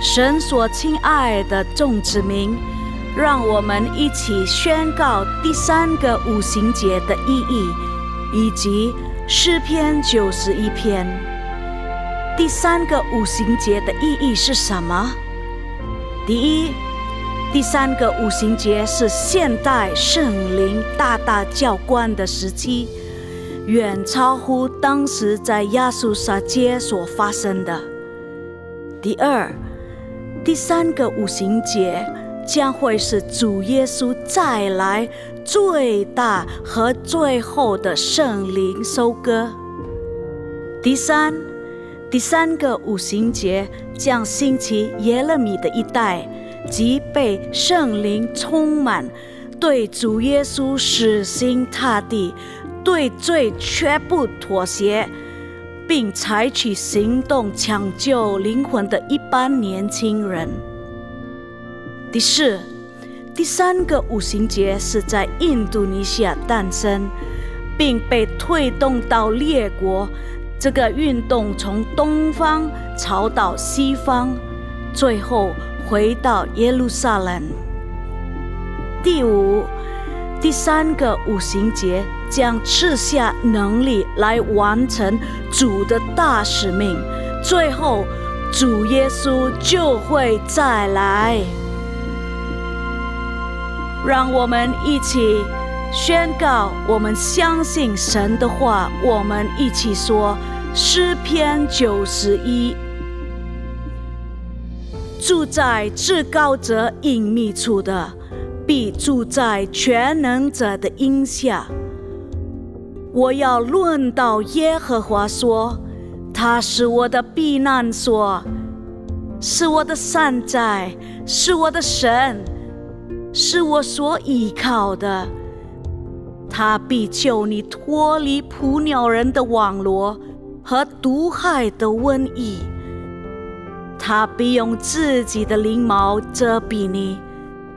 神所亲爱的众子民，让我们一起宣告第3个五旬节的意义，以及诗篇91篇。第3个五旬节的意义是什么？第一，第3个五旬节是现代圣灵大大浇灌的时期，远超乎当时在亚述撒街所发生的。第二，第3个五旬节将会是主耶稣再来最大和最后的圣灵收割。第三个五旬节将兴起耶勒米的一代，即被圣灵充满，对主耶稣死心塌地，对罪绝不妥协，并采取行动抢救灵魂的一般年轻人。第四，第3个五旬节是在印度尼西亚诞生，并被推动到列国。这个运动从东方朝到西方，最后回到耶路撒冷。第五，第3个五旬节将赐下能力来完成主的大使命，最后主耶稣就会再来。让我们一起宣告，我们相信神的话。我们一起说诗篇91：住在至高者隐秘处的，必住在全能者的荫下。我要论到耶和华说，他是我的避难所，是我的山寨，是我的神，是我所依靠的。他必救你脱离捕鸟人的网罗和毒害的瘟疫。他必用自己的翎毛遮蔽你，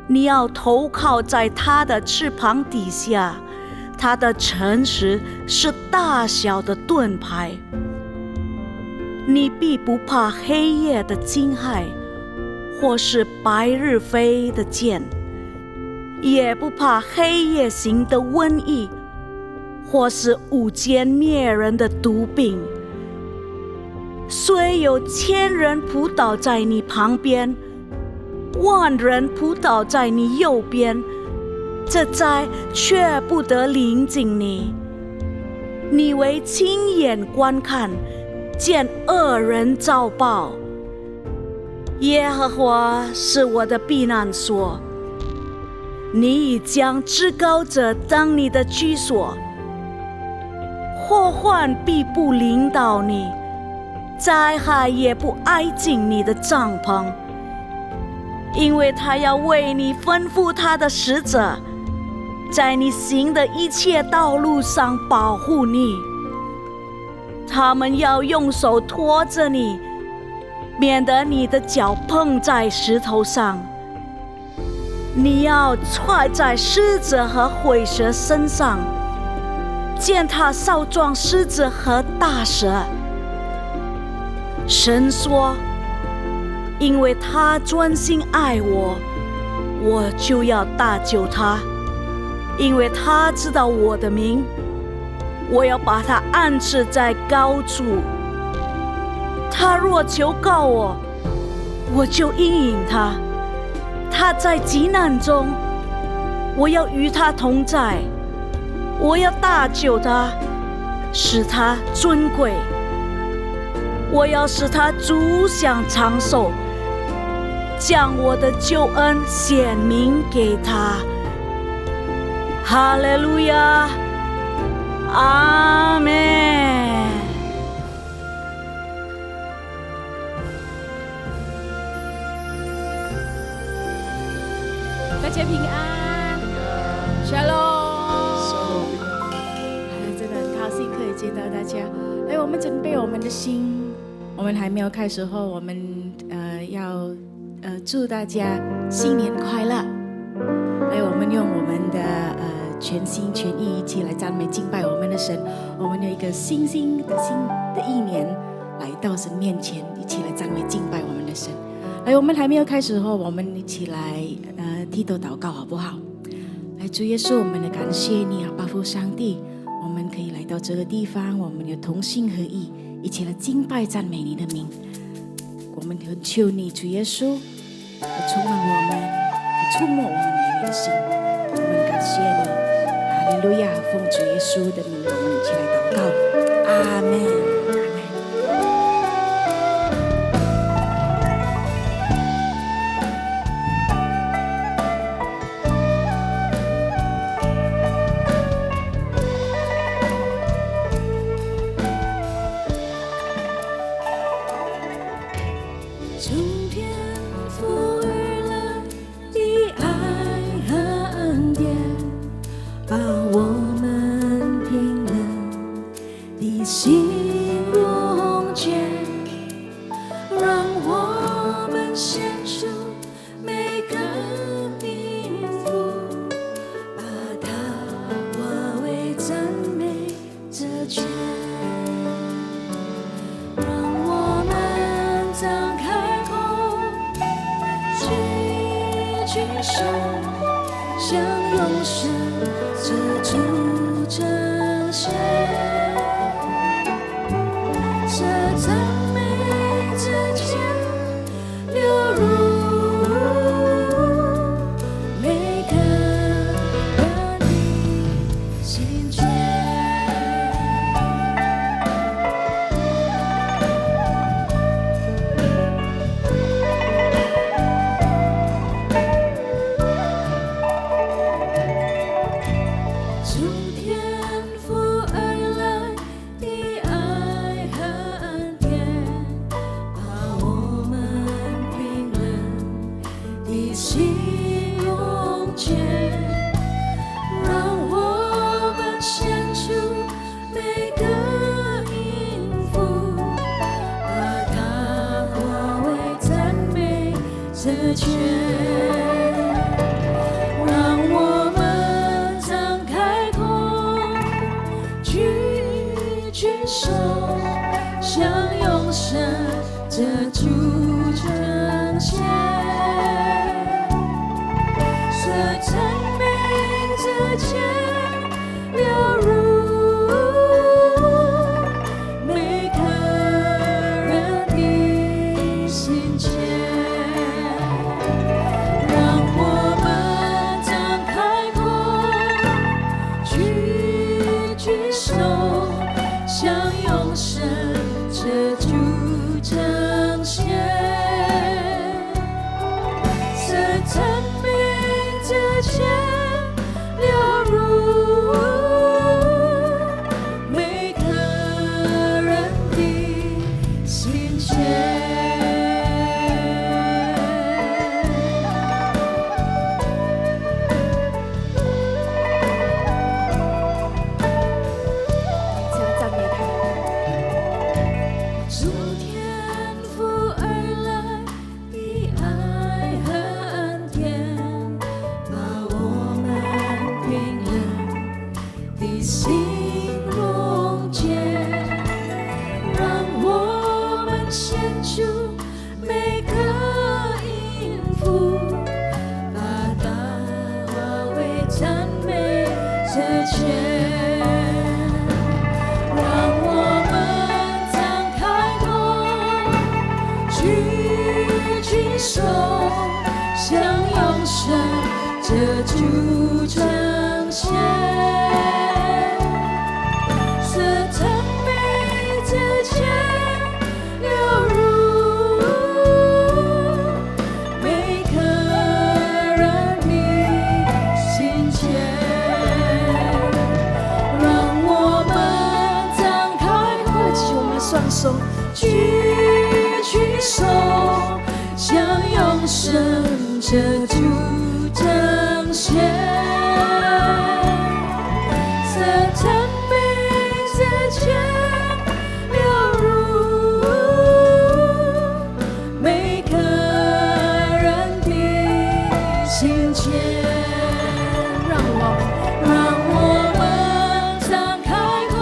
你要投靠在他的翅膀底下。他的诚实是大小的盾牌。你必不怕黑夜的惊骇，或是白日飞的箭，也不怕黑夜行的瘟疫，或是午间灭人的毒病。虽有1000人扑倒在你旁边，10000人扑倒在你右边，这灾却不得临近你。你为亲眼观看，见恶人遭报。耶和华是我的避难所，你已将至高者当你的居所。祸患必不临到你，灾害也不挨近你的帐篷，因为他要为你吩咐他的使者，在你行的一切道路上保护你。他们要用手托着你，免得你的脚碰在石头上。你要踹在狮子和虺蛇身上，践踏少壮狮子和大蛇。神说，因为他专心爱我，我就要搭救他。因为他知道我的名，我要把他安置在高处。他若求告我，我就应允他。他在急难中，我要与他同在。我要搭救他，使他尊贵。我要使他足享长寿，将我的救恩显明给他。哈利路亚，阿们。大家平安，Shalom。真的很高兴可以见到大家。来，我们准备我们的心。我们还没有开始后，我们要祝大家新年快乐。来，我们用我们的全心全意一起来赞美敬拜我们的神。我们有一个新的一年来到神面前，一起来赞美敬拜我们的神。我们还没有开始后，我们一起来低头祷告好不好？来，主耶稣，我们的感谢你啊，巴父上帝，我们可以来到这个地方，我们有同心合意，一起来敬拜赞美你的名。我们恳求你，主耶稣，充满我们，触摸我们每一个心。我们感谢你，哈利路亚！奉主耶稣的名，我们一起来祷告，阿门。从天父而来的爱和恩典，把我们平冷的心溶解，让我们献出每个音符，把它化为赞美这全。举手，向永生这主彰显，这赞美之间流入每个人的心间。心溶解，让我们献出每个音符，把它化为赞美这全。让我们张开口，举手，向永生这主彰显。赞美之间流入每个人的心间，让我们张开口，举手，向永生这主彰显。这赞美之间流入每个人的心间。再来赞美他。从天父而来的爱和恩典，心溶解，让我们献出每个音符，把它化为赞美这全。让我们张开口，举手，向永生这主彰显。双手举手，向永生这主彰显。这赞美之间流入每个人的心间，让我们张开口，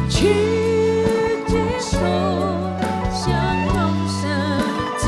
举手向永生这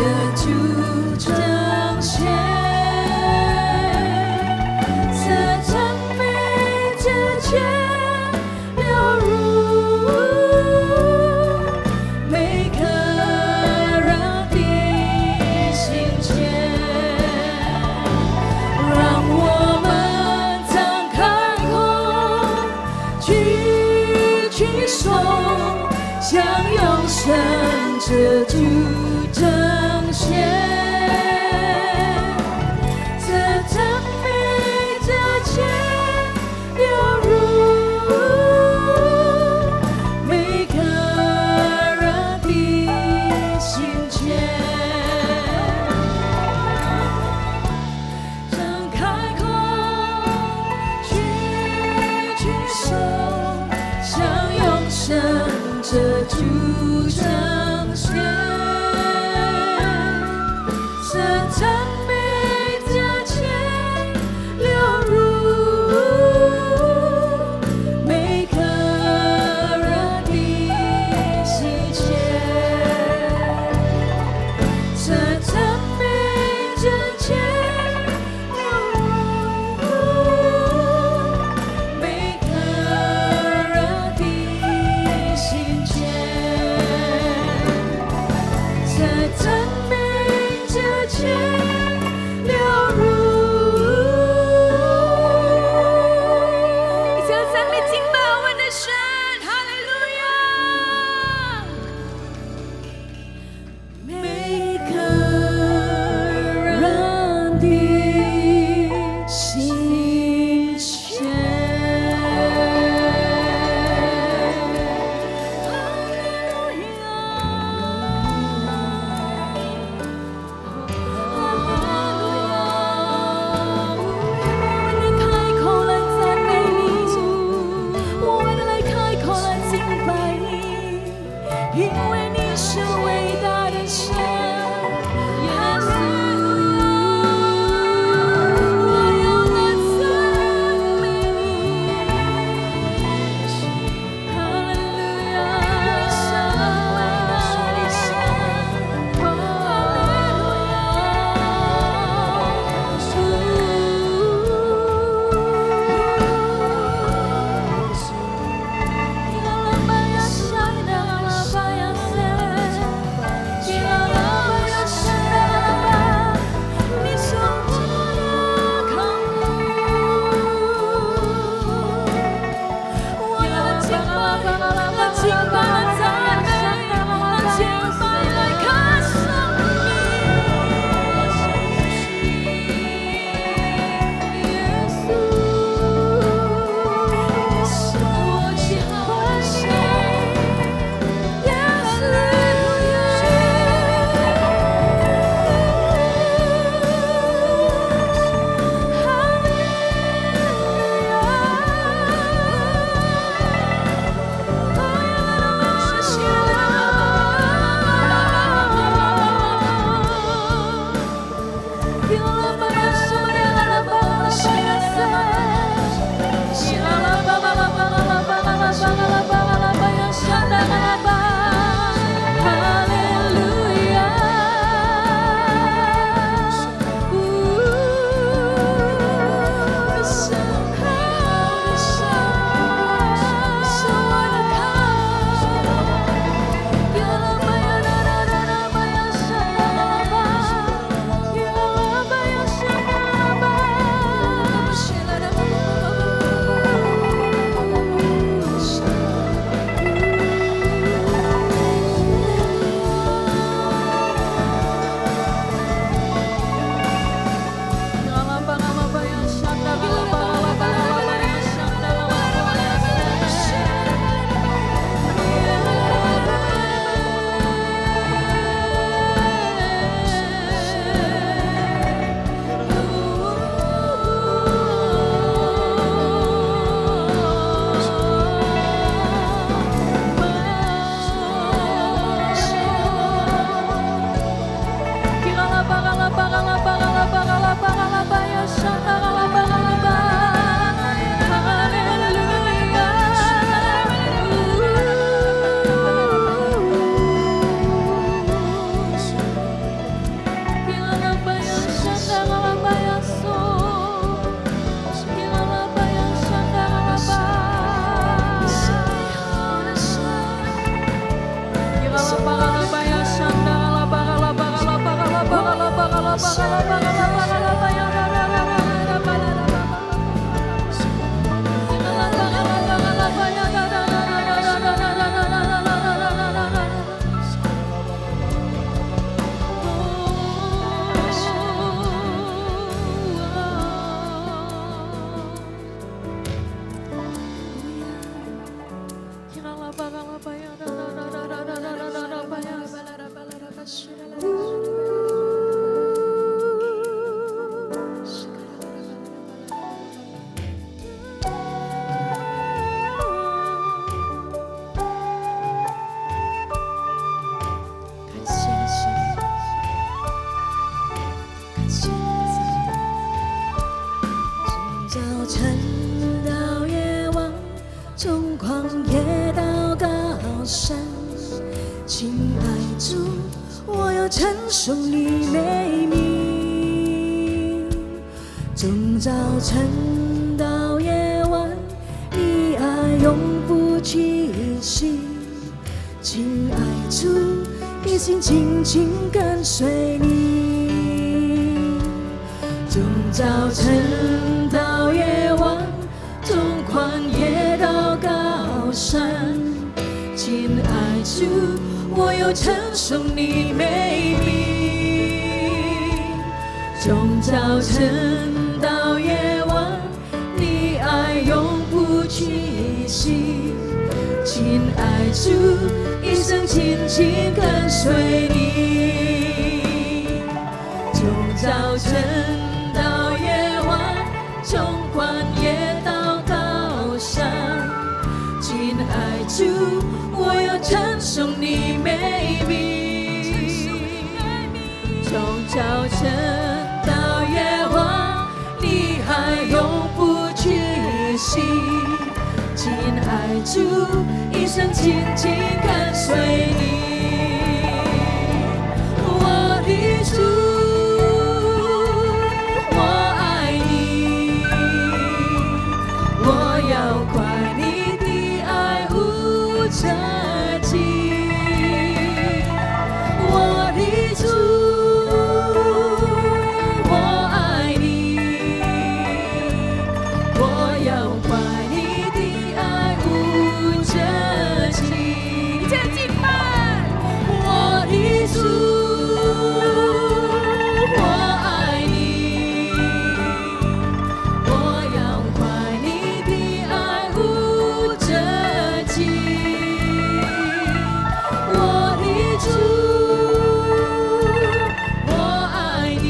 彰显，这赞美这切流入每个人的心间。张开口，举起手，向永生这主彰显，这赞美这切流入每个人的心间，这赞美这切流入每个人的心间，这赞美这切流入。一起来赞美敬拜我们的神，哈利路亚！每个颂你美名。从早晨到夜晚，你爱永不停息。亲爱主，一心紧紧跟随你。从早晨到夜晚，从旷野到高山，亲爱主，我要称颂你美名。从早晨到夜晚，你爱永不停息。亲爱主，一生紧紧跟随你。从早晨到夜晚，从旷野到高山，亲爱主，我要称颂你美名。从早晨到夜晚，你还永不停息。亲爱主，一生紧紧跟随你。我的主，我爱你，我要快你的爱无止境。我的主，我爱你，我要快你的爱无止境。接近吧，我的主，我爱你，我要快你的爱无止境。我的主，我爱你，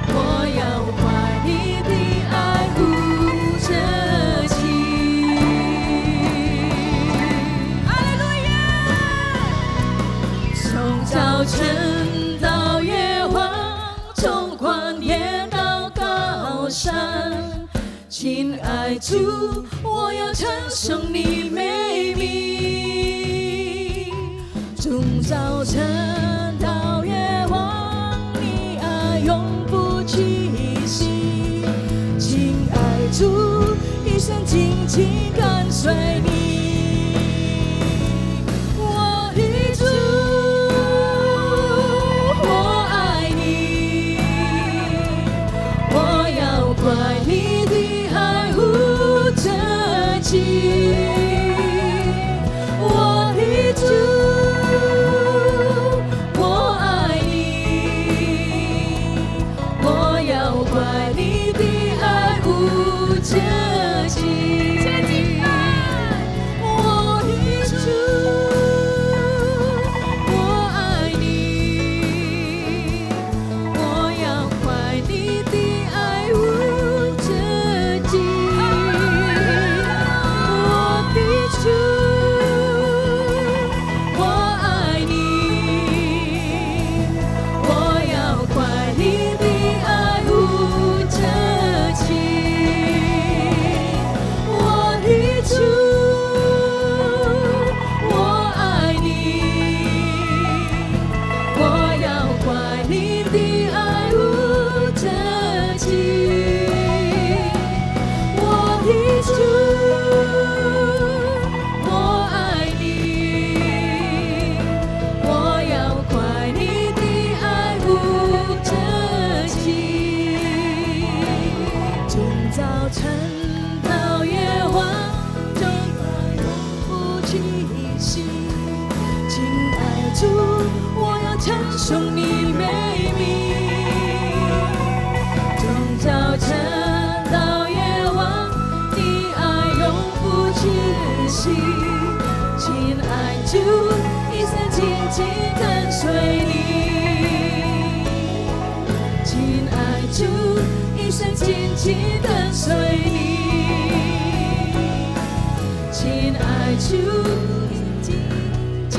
我要快你的爱无止境。哈利路亚！从早晨到夜晚，从旷野到高山，亲爱主，我要称颂你美名。从早晨到夜晚，你爱永不停息。亲爱主，一生紧紧跟随你。我的主，我爱你，我要快你的爱无止境。我的主，我爱你，我要快你的爱无止境。我的主，我爱你，我要快你的爱无止境。我的主，我爱你，我要快你的爱无止境。我的主，我爱你，我要快你的爱无止境。我的主，我爱你，我要快你的爱无止境。从早晨到夜晚，从爱永不停息。亲爱主，我要称颂你美名。从早晨到夜晚，你爱永不停息。亲爱主，一生紧紧跟随你。亲爱主，一生紧紧跟随你。亲爱主，紧紧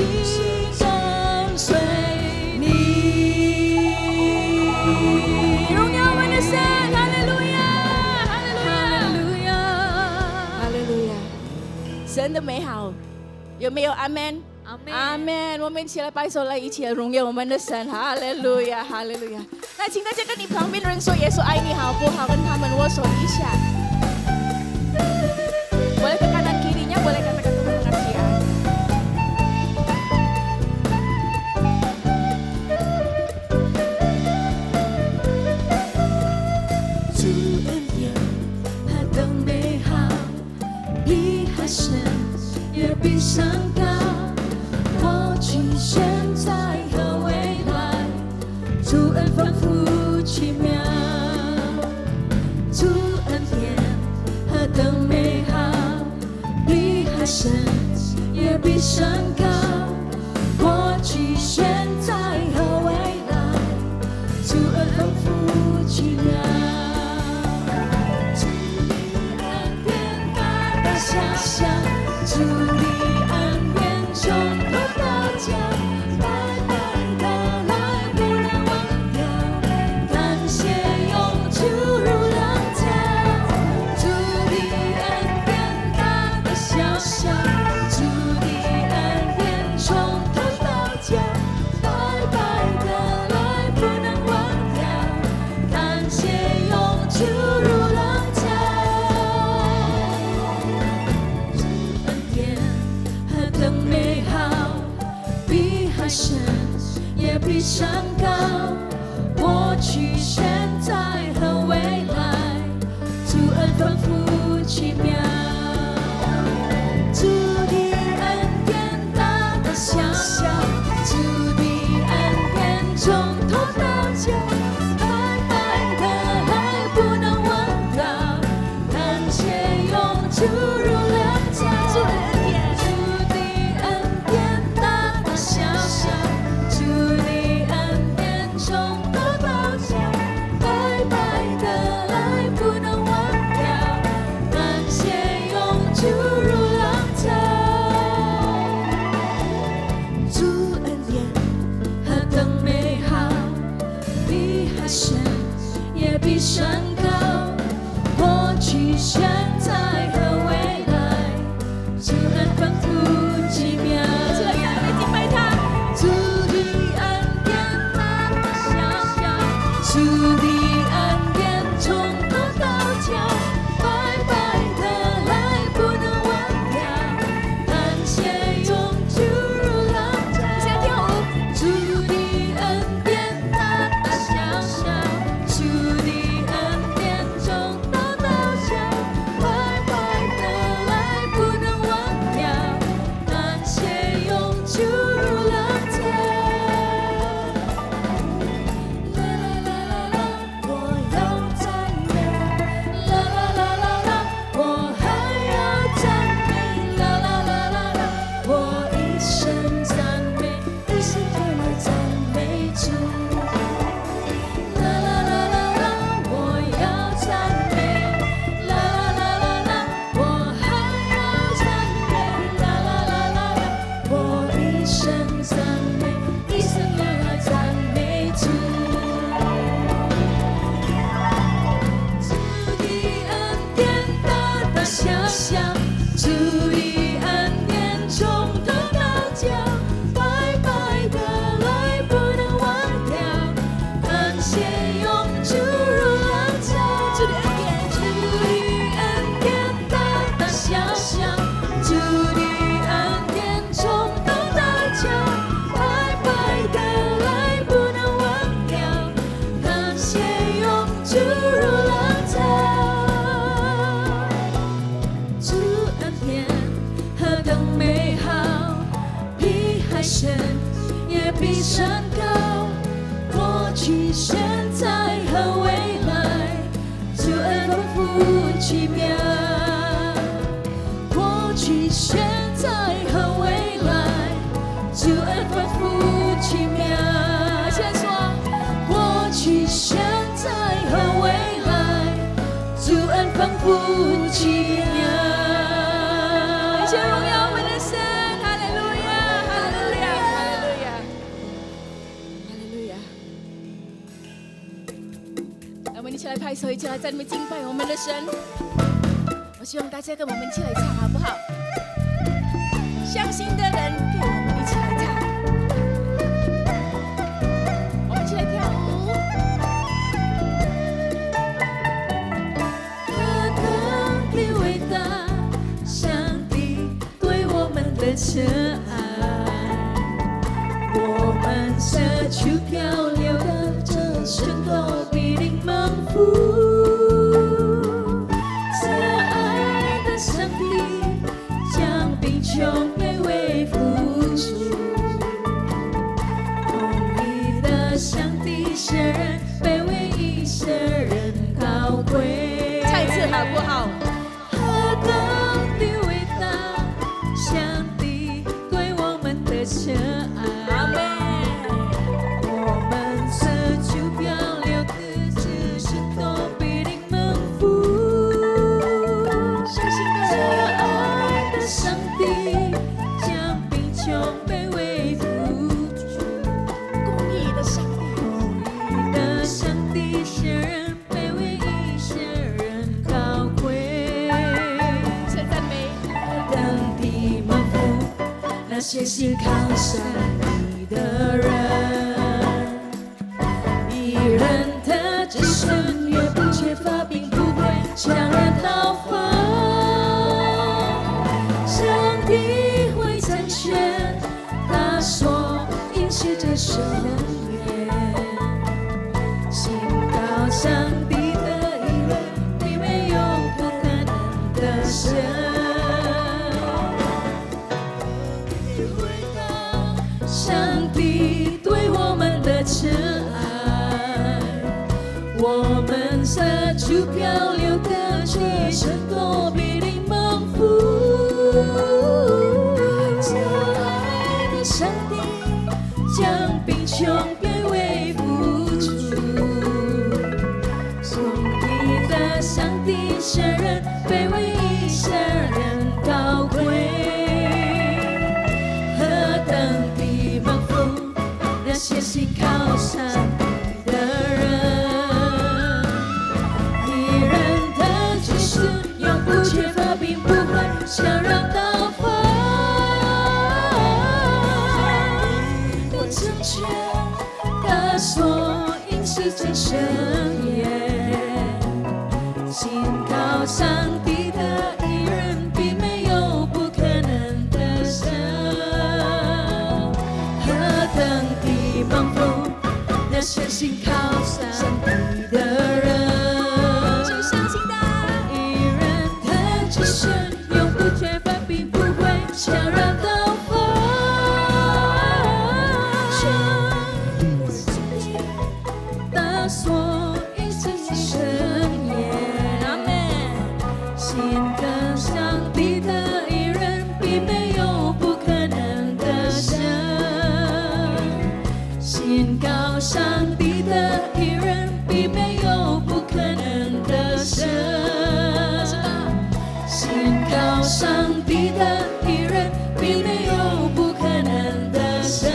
跟随你。荣耀我们的神，哈利路亚，哈利路亚，哈利路亚。神的美好，有没有阿们？阿门。门。阿门。我们一起来摆手，来一起来荣耀我们的神。哈利路亚，哈利路亚。那请大家跟你旁边的人说，耶稣爱你，好不好？跟他们握手一下。Boleh ke kanan kirinya, boleh katakan terima kasih ya. 主恩典何等美好，比海深也比山高，过去、现在和未来，主恩丰富奇妙。主恩典何等美好，比海深也比山高，过去、现在和未来，主恩丰富奇妙。想象主的恩典从头到脚，白白的来不能忘掉，感谢永驻如浪潮。主的恩典大大小小，主的恩典从头到脚，白白的来不能忘掉，感谢永驻如浪潮。更美好，比海深也比山高，过去、现在和未来，主恩丰富奇妙。主的恩典大大小小，主的恩典从头到脚，白白的来不能忘掉，感谢永驻如浪潮。比山高，过去、现在和未来，主恩丰富奇妙。主的恩典大大小小，主的恩典从头到脚，白白的来不能忘掉，感谢永驻如浪潮。主的恩典大大小小，主的比山高，过去、现在和未来，主恩丰富奇妙。过去、现在和未来，主恩丰富奇妙。先说，过去、现在和未来，主恩丰富奇妙。一切荣耀我们的神。我们一起来拍手，一起来赞美敬拜我们的神。我希望大家跟我们一起来唱，好不好？相信的人，跟我们一起。的尘埃，我们社区漂流的这生都必定蒙福。这爱的上帝将贫穷卑微付出，公义的上帝使人卑微，以使人高贵。再次好不好？何等的伟大，上帝对我们的深爱。阿门。我们社区漂流的这生都必定蒙福。相信这的，爱的上帝将贫穷卑微付出，公义的上帝，公义的上帝使人卑微，以使人高贵。称赞美。等的蒙福，那些信靠上帝的人，义人的子孙越不缺乏，并不会强人讨伐。上帝会成全他所应许的圣言，信靠上帝的义人，并没有不可能的事。上帝对我们的慈爱，我们社区漂流的这生都必定蒙福。这爱的上帝将贫穷卑微付出，公义的上帝使人卑微，以使人高贵。那些信靠上帝的人，义人的子孙永不缺乏，并不会强人讨伐。都成全他所应许的圣言，信靠上帝的义人，并没有不可能的事。何等的蒙福，那些信靠上帝的人，就相信的。义人的子孙永不缺乏，并不会强人讨伐。他所应许的圣言，阿门。信靠上帝的义人，并没有不可能的事。信靠上帝的义人，并没有不可能的事。信靠上帝的义人，并没有不可能的事。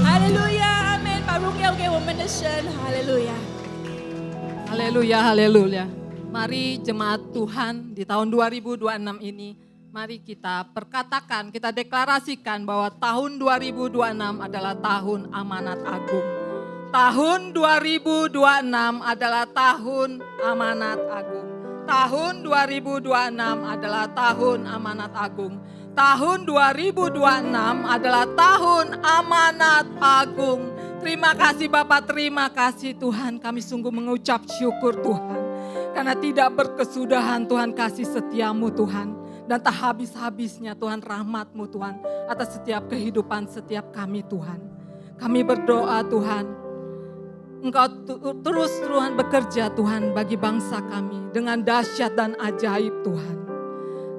哈利路亚，阿门！把荣耀给我们的神，哈利路亚。 Haleluya, haleluya. Mari jemaat Tuhan di tahun 2026 ini, mari kita perkatakan, kita deklarasikan bahwa tahun 2026 adalah tahun amanat agung. Tahun 2026 adalah tahun amanat agung. Tahun 2026 adalah tahun amanat agung. Tahun 2026 adalah tahun amanat agung. Terima kasih Bapak, terima kasih Tuhan. Kami sungguh mengucap syukur Tuhan. Karena tidak berkesudahan Tuhan kasih setiamu Tuhan. Dan tak habis-habisnya Tuhan rahmatmu Tuhan. Atas setiap kehidupan setiap kami Tuhan. Kami berdoa Tuhan. Engkau terus Tuhan bekerja Tuhan bagi bangsa kami. Dengan dahsyat dan ajaib Tuhan.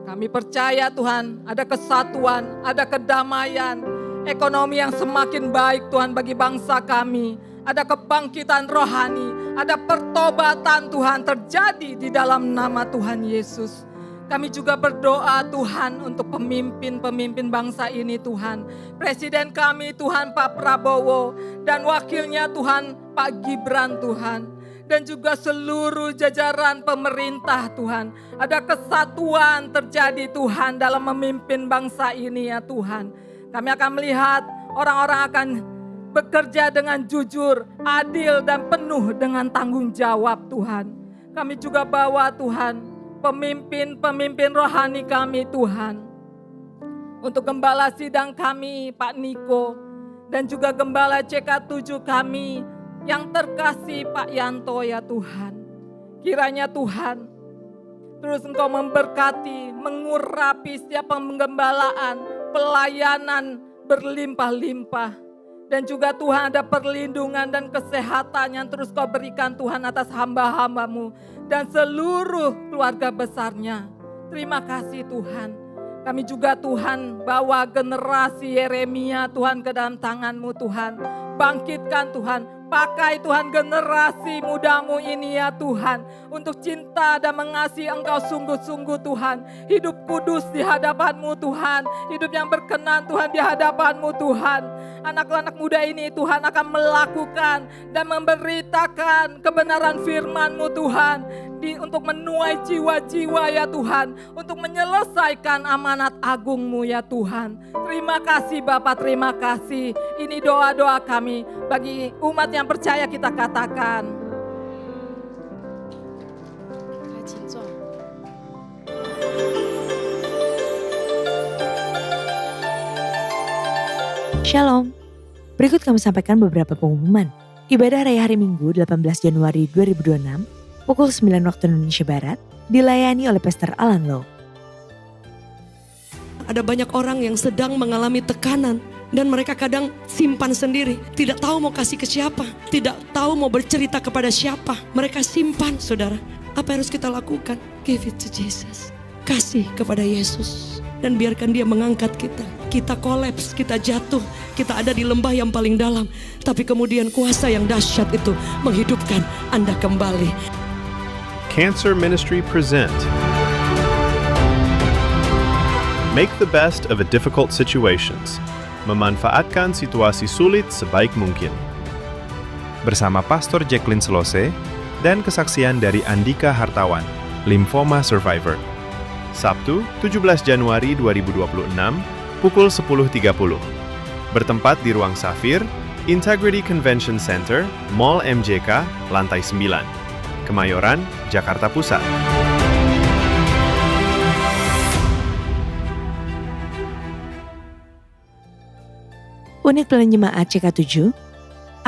Kami percaya Tuhan ada kesatuan, ada kedamaian. Ekonomi yang semakin baik Tuhan bagi bangsa kami. Ada kebangkitan rohani, ada pertobatan Tuhan terjadi di dalam nama Tuhan Yesus. Kami juga berdoa Tuhan untuk pemimpin-pemimpin bangsa ini Tuhan. Presiden kami Tuhan Pak Prabowo dan wakilnya Tuhan Pak Gibran Tuhan. Dan juga seluruh jajaran pemerintah Tuhan. Ada kesatuan terjadi Tuhan dalam memimpin bangsa ini ya Tuhan. Kami akan melihat orang-orang akan bekerja dengan jujur, adil dan penuh dengan tanggung jawab Tuhan. Kami juga bawa Tuhan pemimpin rohani kami Tuhan. Untuk gembala sidang kami Pak Niko dan juga gembala CK7 kami yang terkasih Pak Yanto ya Tuhan. Kiranya Tuhan terus Engkau memberkati, mengurapi setiap penggembalaan, pelayanan berlimpah-limpah. Dan juga Tuhan ada perlindungan dan kesehatan yang terus Kau berikan Tuhan atas hamba-hamba-Mu dan seluruh keluarga besarnya. Terima kasih Tuhan. Kami juga Tuhan bawa generasi Yeremia Tuhan ke dalam tangan-Mu Tuhan. Bangkitkan Tuhan, pakai Tuhan generasi muda-Mu ini ya Tuhan. Untuk cinta dan mengasihi Engkau sungguh-sungguh Tuhan. Hidup kudus di hadapan-Mu Tuhan. Hidup yang berkenan Tuhan di hadapan-Mu Tuhan. Anak-anak muda ini Tuhan akan melakukan dan memberitakan kebenaran firman-Mu Tuhan. Untuk menuai jiwa-jiwa ya Tuhan. Untuk menyelesaikan amanat agung-Mu ya Tuhan. Terima kasih Bapa, terima kasih. Ini doa-doa kami bagi umat yang percaya kita katakan. Shalom. Berikut kami sampaikan beberapa pengumuman. Ibadah Raya Hari Minggu 18 Januari 2026 pukul 9 waktu Indonesia Barat dilayani oleh Pastor Alan Low. Ada banyak orang yang sedang mengalami tekanan dan mereka kadang simpan sendiri. Tidak tahu mau kasih ke siapa. Tidak tahu mau bercerita kepada siapa. Mereka simpan saudara. Apa yang harus kita lakukan? Give it to Jesus. Kasih kepada Yesus. Dan biarkan dia mengangkat kita. Kita kolaps, kita jatuh. Kita ada di lembah yang paling dalam. Tapi kemudian kuasa yang dahsyat itu menghidupkan Anda kembali. Cancer Ministry present Make the best of a difficult situations. Memanfaatkan situasi sulit sebaik mungkin. Bersama Pastor Jacqueline Selose dan kesaksian dari Andika Hartawan, Lymphoma Survivor. Sabtu, 17 Januari 2026, pukul 10.30. Bertempat di Ruang Safir, Integrity Convention Center, Mall MJK, lantai 9. Kemayoran, Jakarta Pusat. Unit Pelayanan Jemaat CK7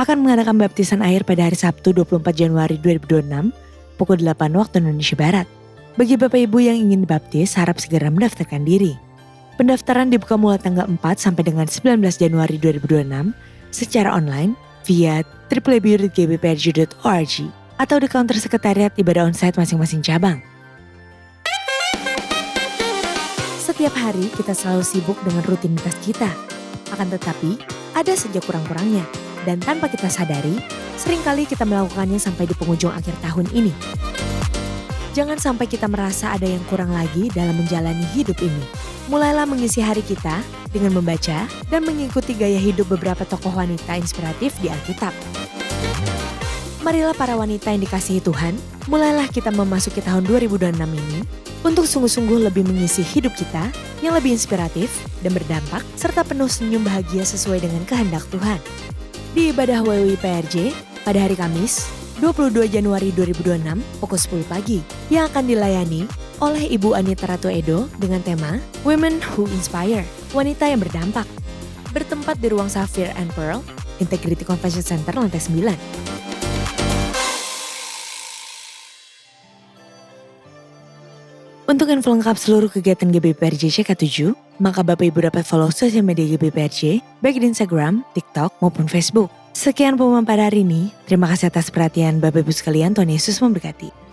akan mengadakan baptisan air pada hari Sabtu 24 Januari 2026 pukul 8 waktu Indonesia Barat. Bagi Bapak Ibu yang ingin dibaptis, harap segera mendaftarkan diri. Pendaftaran dibuka mulai tanggal 4 sampai dengan 19 Januari 2026 secara online via www.gbprj.org atau di counter sekretariat ibadah onsite masing-masing cabang. Setiap hari kita selalu sibuk dengan rutinitas kita. Akan tetapi, ada saja kurang-kurangnya. Dan tanpa kita sadari, seringkali kita melakukannya sampai di penghujung akhir tahun ini. Jangan sampai kita merasa ada yang kurang lagi dalam menjalani hidup ini. Mulailah mengisi hari kita dengan membaca dan mengikuti gaya hidup beberapa tokoh wanita inspiratif di Alkitab. Marilah para wanita yang dikasihi Tuhan, mulailah kita memasuki tahun 2026 ini untuk sungguh-sungguh lebih mengisi hidup kita yang lebih inspiratif dan berdampak serta penuh senyum bahagia sesuai dengan kehendak Tuhan. Di ibadah WWPRJ pada hari Kamis, 22 Januari 2026 pukul 10 pagi yang akan dilayani oleh Ibu Anita Ratu Edo dengan tema Women Who Inspire, wanita yang berdampak. Bertempat di Ruang Safir and Pearl, Integrity Convention Center lantai 9. Untuk info lengkap seluruh kegiatan GBPRJ CK7, maka Bapak Ibu dapat follow sosial media GBPRJ, baik di Instagram, TikTok, maupun Facebook. Sekian pengumuman pada hari ini. Terima kasih atas perhatian Bapak Ibu sekalian. Tuhan Yesus memberkati.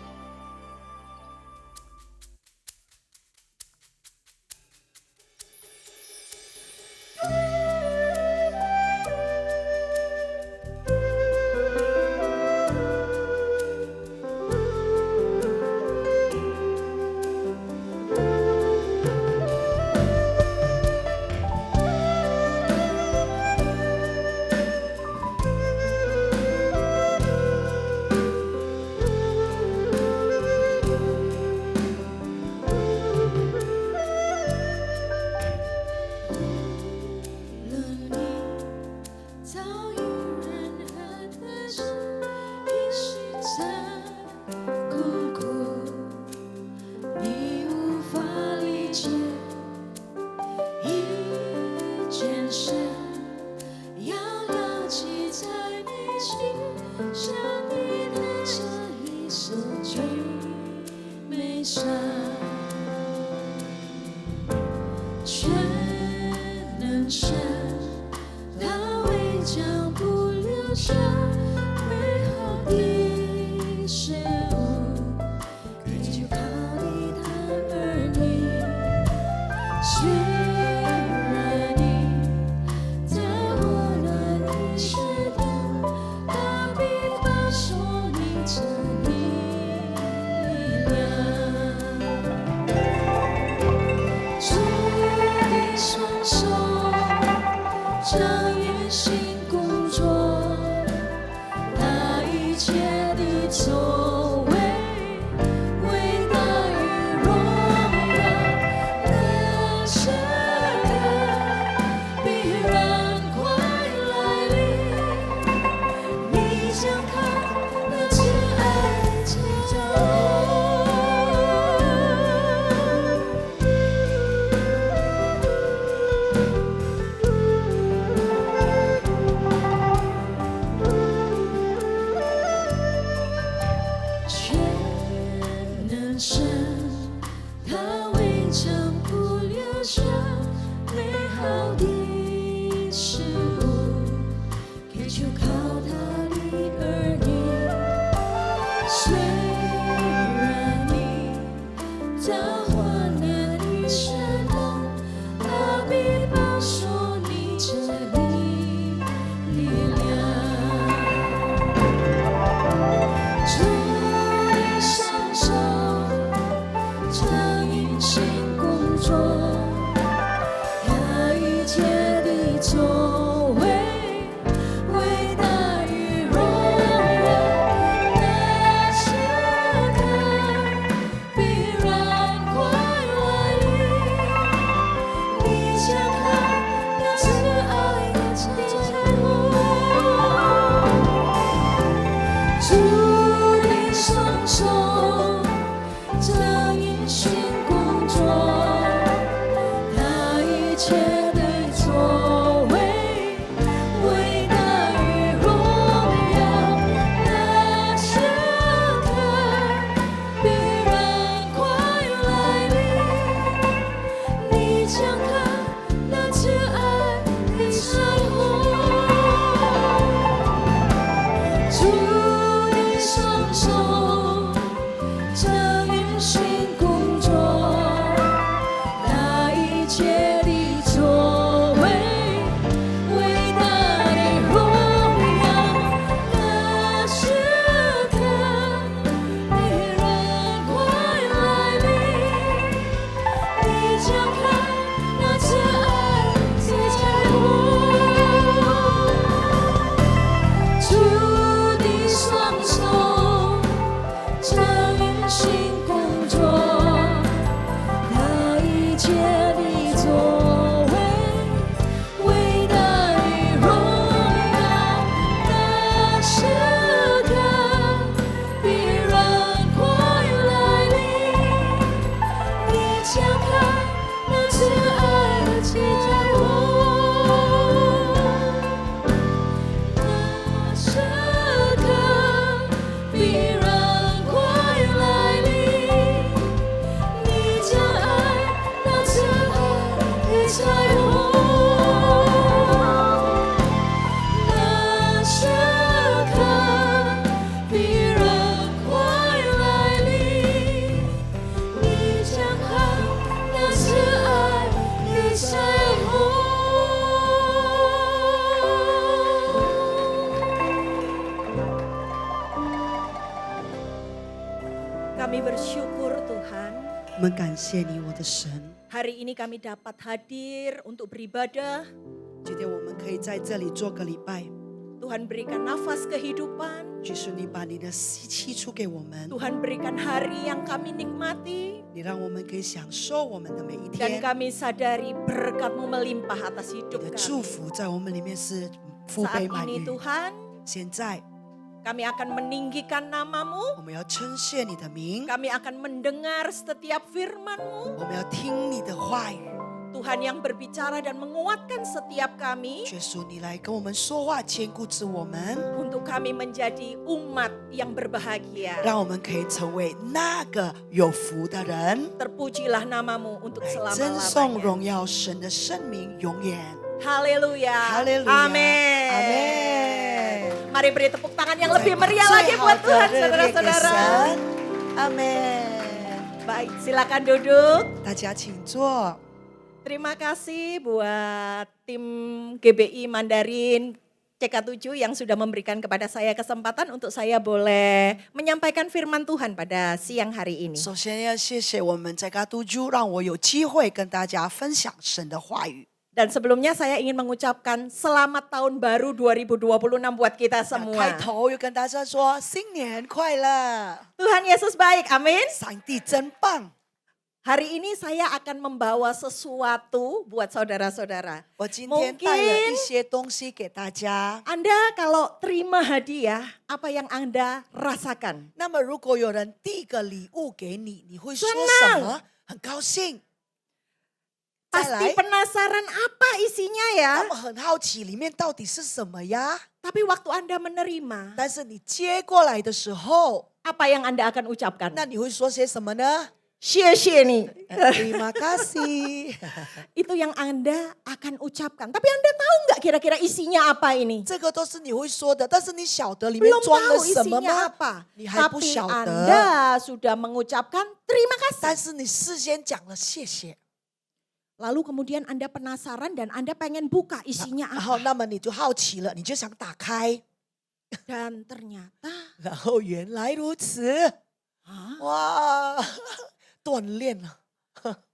像你的这一生最美善，全能神，他未将不留下美好的事物，给就靠你他儿女。虽然你在我那里时等，他必保守你这力量。主的双手将运行工作，那一切的作为伟大与荣耀，那时刻必然快来临，你将看那慈爱的脚全能神，他未将不留下美好的事物，给就靠他的儿女。虽然你在患难的时候，他必保守你这力量。主的双手将运行工作，他一切的作为伟大与荣耀，那时刻必然快来临，你将看那慈爱的彩虹。主的双手将运行工作，他一切的作为伟大与荣耀，那时刻必然快来临，你将看那慈爱的彩虹。主的双手将运行工作，他一切的作为伟大的荣耀，那时刻必然快来临，你将看那慈爱的彩虹。主的双手将运行工作，他一切的作为伟大与荣耀，那时刻必然快来临，你将看那慈爱的彩虹。那时刻必然快来临，你将爱那慈爱的彩虹。那时刻必然快来临，你将看那慈爱的彩虹。Kami bersyukur Tuhan, 我们感谢你，我的神。 hari ini kami dapat hadir untuk beribadah. 今天我们可以在这里做个礼拜， Tuhan berikan nafas kehidupan. 即使你把你的吸气出给我们， Tuhan berikan hari yang kami nikmati. 你让我们可以享受我们的每一 Dan 天。 kami sadari berkat-Mu melimpah atas 你 hidup 的祝 kami. 福在我们里面是福 Saat 杯满 ini 溢。 Tuhan, 现在 kami akan meninggikan nama-Mu. 我们要称谢你的名， Kami akan mendengar setiap firman-Mu. 我们要听你的话语。Tuhan yang berbicara dan menguatkan setiap kami 耶稣，你来跟我们说话，坚固着我们， untuk kami menjadi umat yang berbahagia. 让我们可以成为那个有福的人， Terpujilah namamu untuk 来赠颂 selama-lamanya. 荣耀神的圣名，永远。 Haleluya. Haleluya. Amin. Amin. Mari beri tepuk tangan yang lebih meriah lagi buat Tuhan, saudara-saudara. 阿门。 Baik, silakan duduk. 大家请坐。 Terima kasih buat tim GBI Mandarin CK7 yang sudah memberikan kepada saya kesempatan untuk saya boleh menyampaikan firman Tuhan pada siang hari ini. 首先要谢谢我们在嘎杜珠，让我有机会跟大家分享神的话语。 Dan sebelumnya saya ingin mengucapkan selamat tahun baru 2026 buat kita 开 semua. 头又跟大家说新年快乐， Tuhan Yesus baik, amin. 上帝真棒。 Hari ini saya akan membawa sesuatu buat saudara-saudara. 我今天带了一些东西给大家。 Anda kalau terima hadiah, apa yang Anda rasakan? 那么如果有人递个礼物给你，你会说什么？很高兴。再 Pasti 来， penasaran apa isinya ya. 那么很好奇里面到底是什么呀？ Tapi waktu Anda menerima, 但是你接过来的时候， apa yang Anda akan ucapkan? 那你会说些什么呢？ Xie nih. Terima kasih. Itu yang Anda akan ucapkan. Tapi Anda tahu nggak kira-kira isinya apa ini? 这个都是你会说的，但是你晓得里面 Belum 装了 tahu 什么 isinya 吗？ apa. 你还不 Tapi 晓得， Anda sudah mengucapkan terima kasih. 但是你事先讲了谢谢， Lalu kemudian Anda penasaran dan Anda pengen buka isinya 然后 apa. 那么你就好奇了，你就想打开， Dan ternyata 然后原来如此， Hah? 哇，锻炼了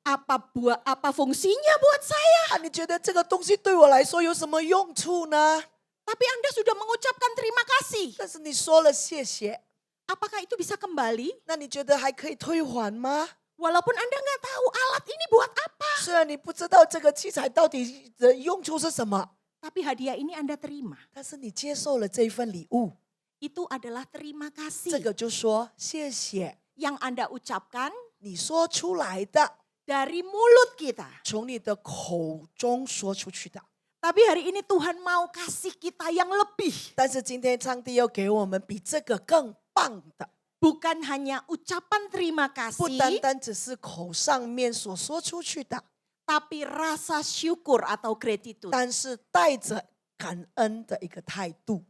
apa fungsinya buat saya? 啊！你觉得这个东西对我来说有什么用处呢？ Tapi Anda sudah mengucapkan terima kasih. 但是你说了谢谢， Apakah itu bisa kembali? 那你觉得还可以退还吗？ Walaupun Anda nggak tahu alat ini buat apa. 虽然你不知道这个器材到底的用处是什么， Tapi hadiah ini Anda terima. 但是你接受了这一份礼物， Itu adalah terima 这 kasih 个就说谢谢。 yang Anda ucapkan 你说出来的， dari mulut kita. 从你的口中说出去的。 Tapi hari ini Tuhan mau kasih kita yang lebih. 但是今天上帝要给我们比这个更棒的， Bukan hanya ucapan terima 不单 kasih, 单只是口上面所说出去的， tapi rasa syukur atau gratitude. 但是带着感恩的一个态度。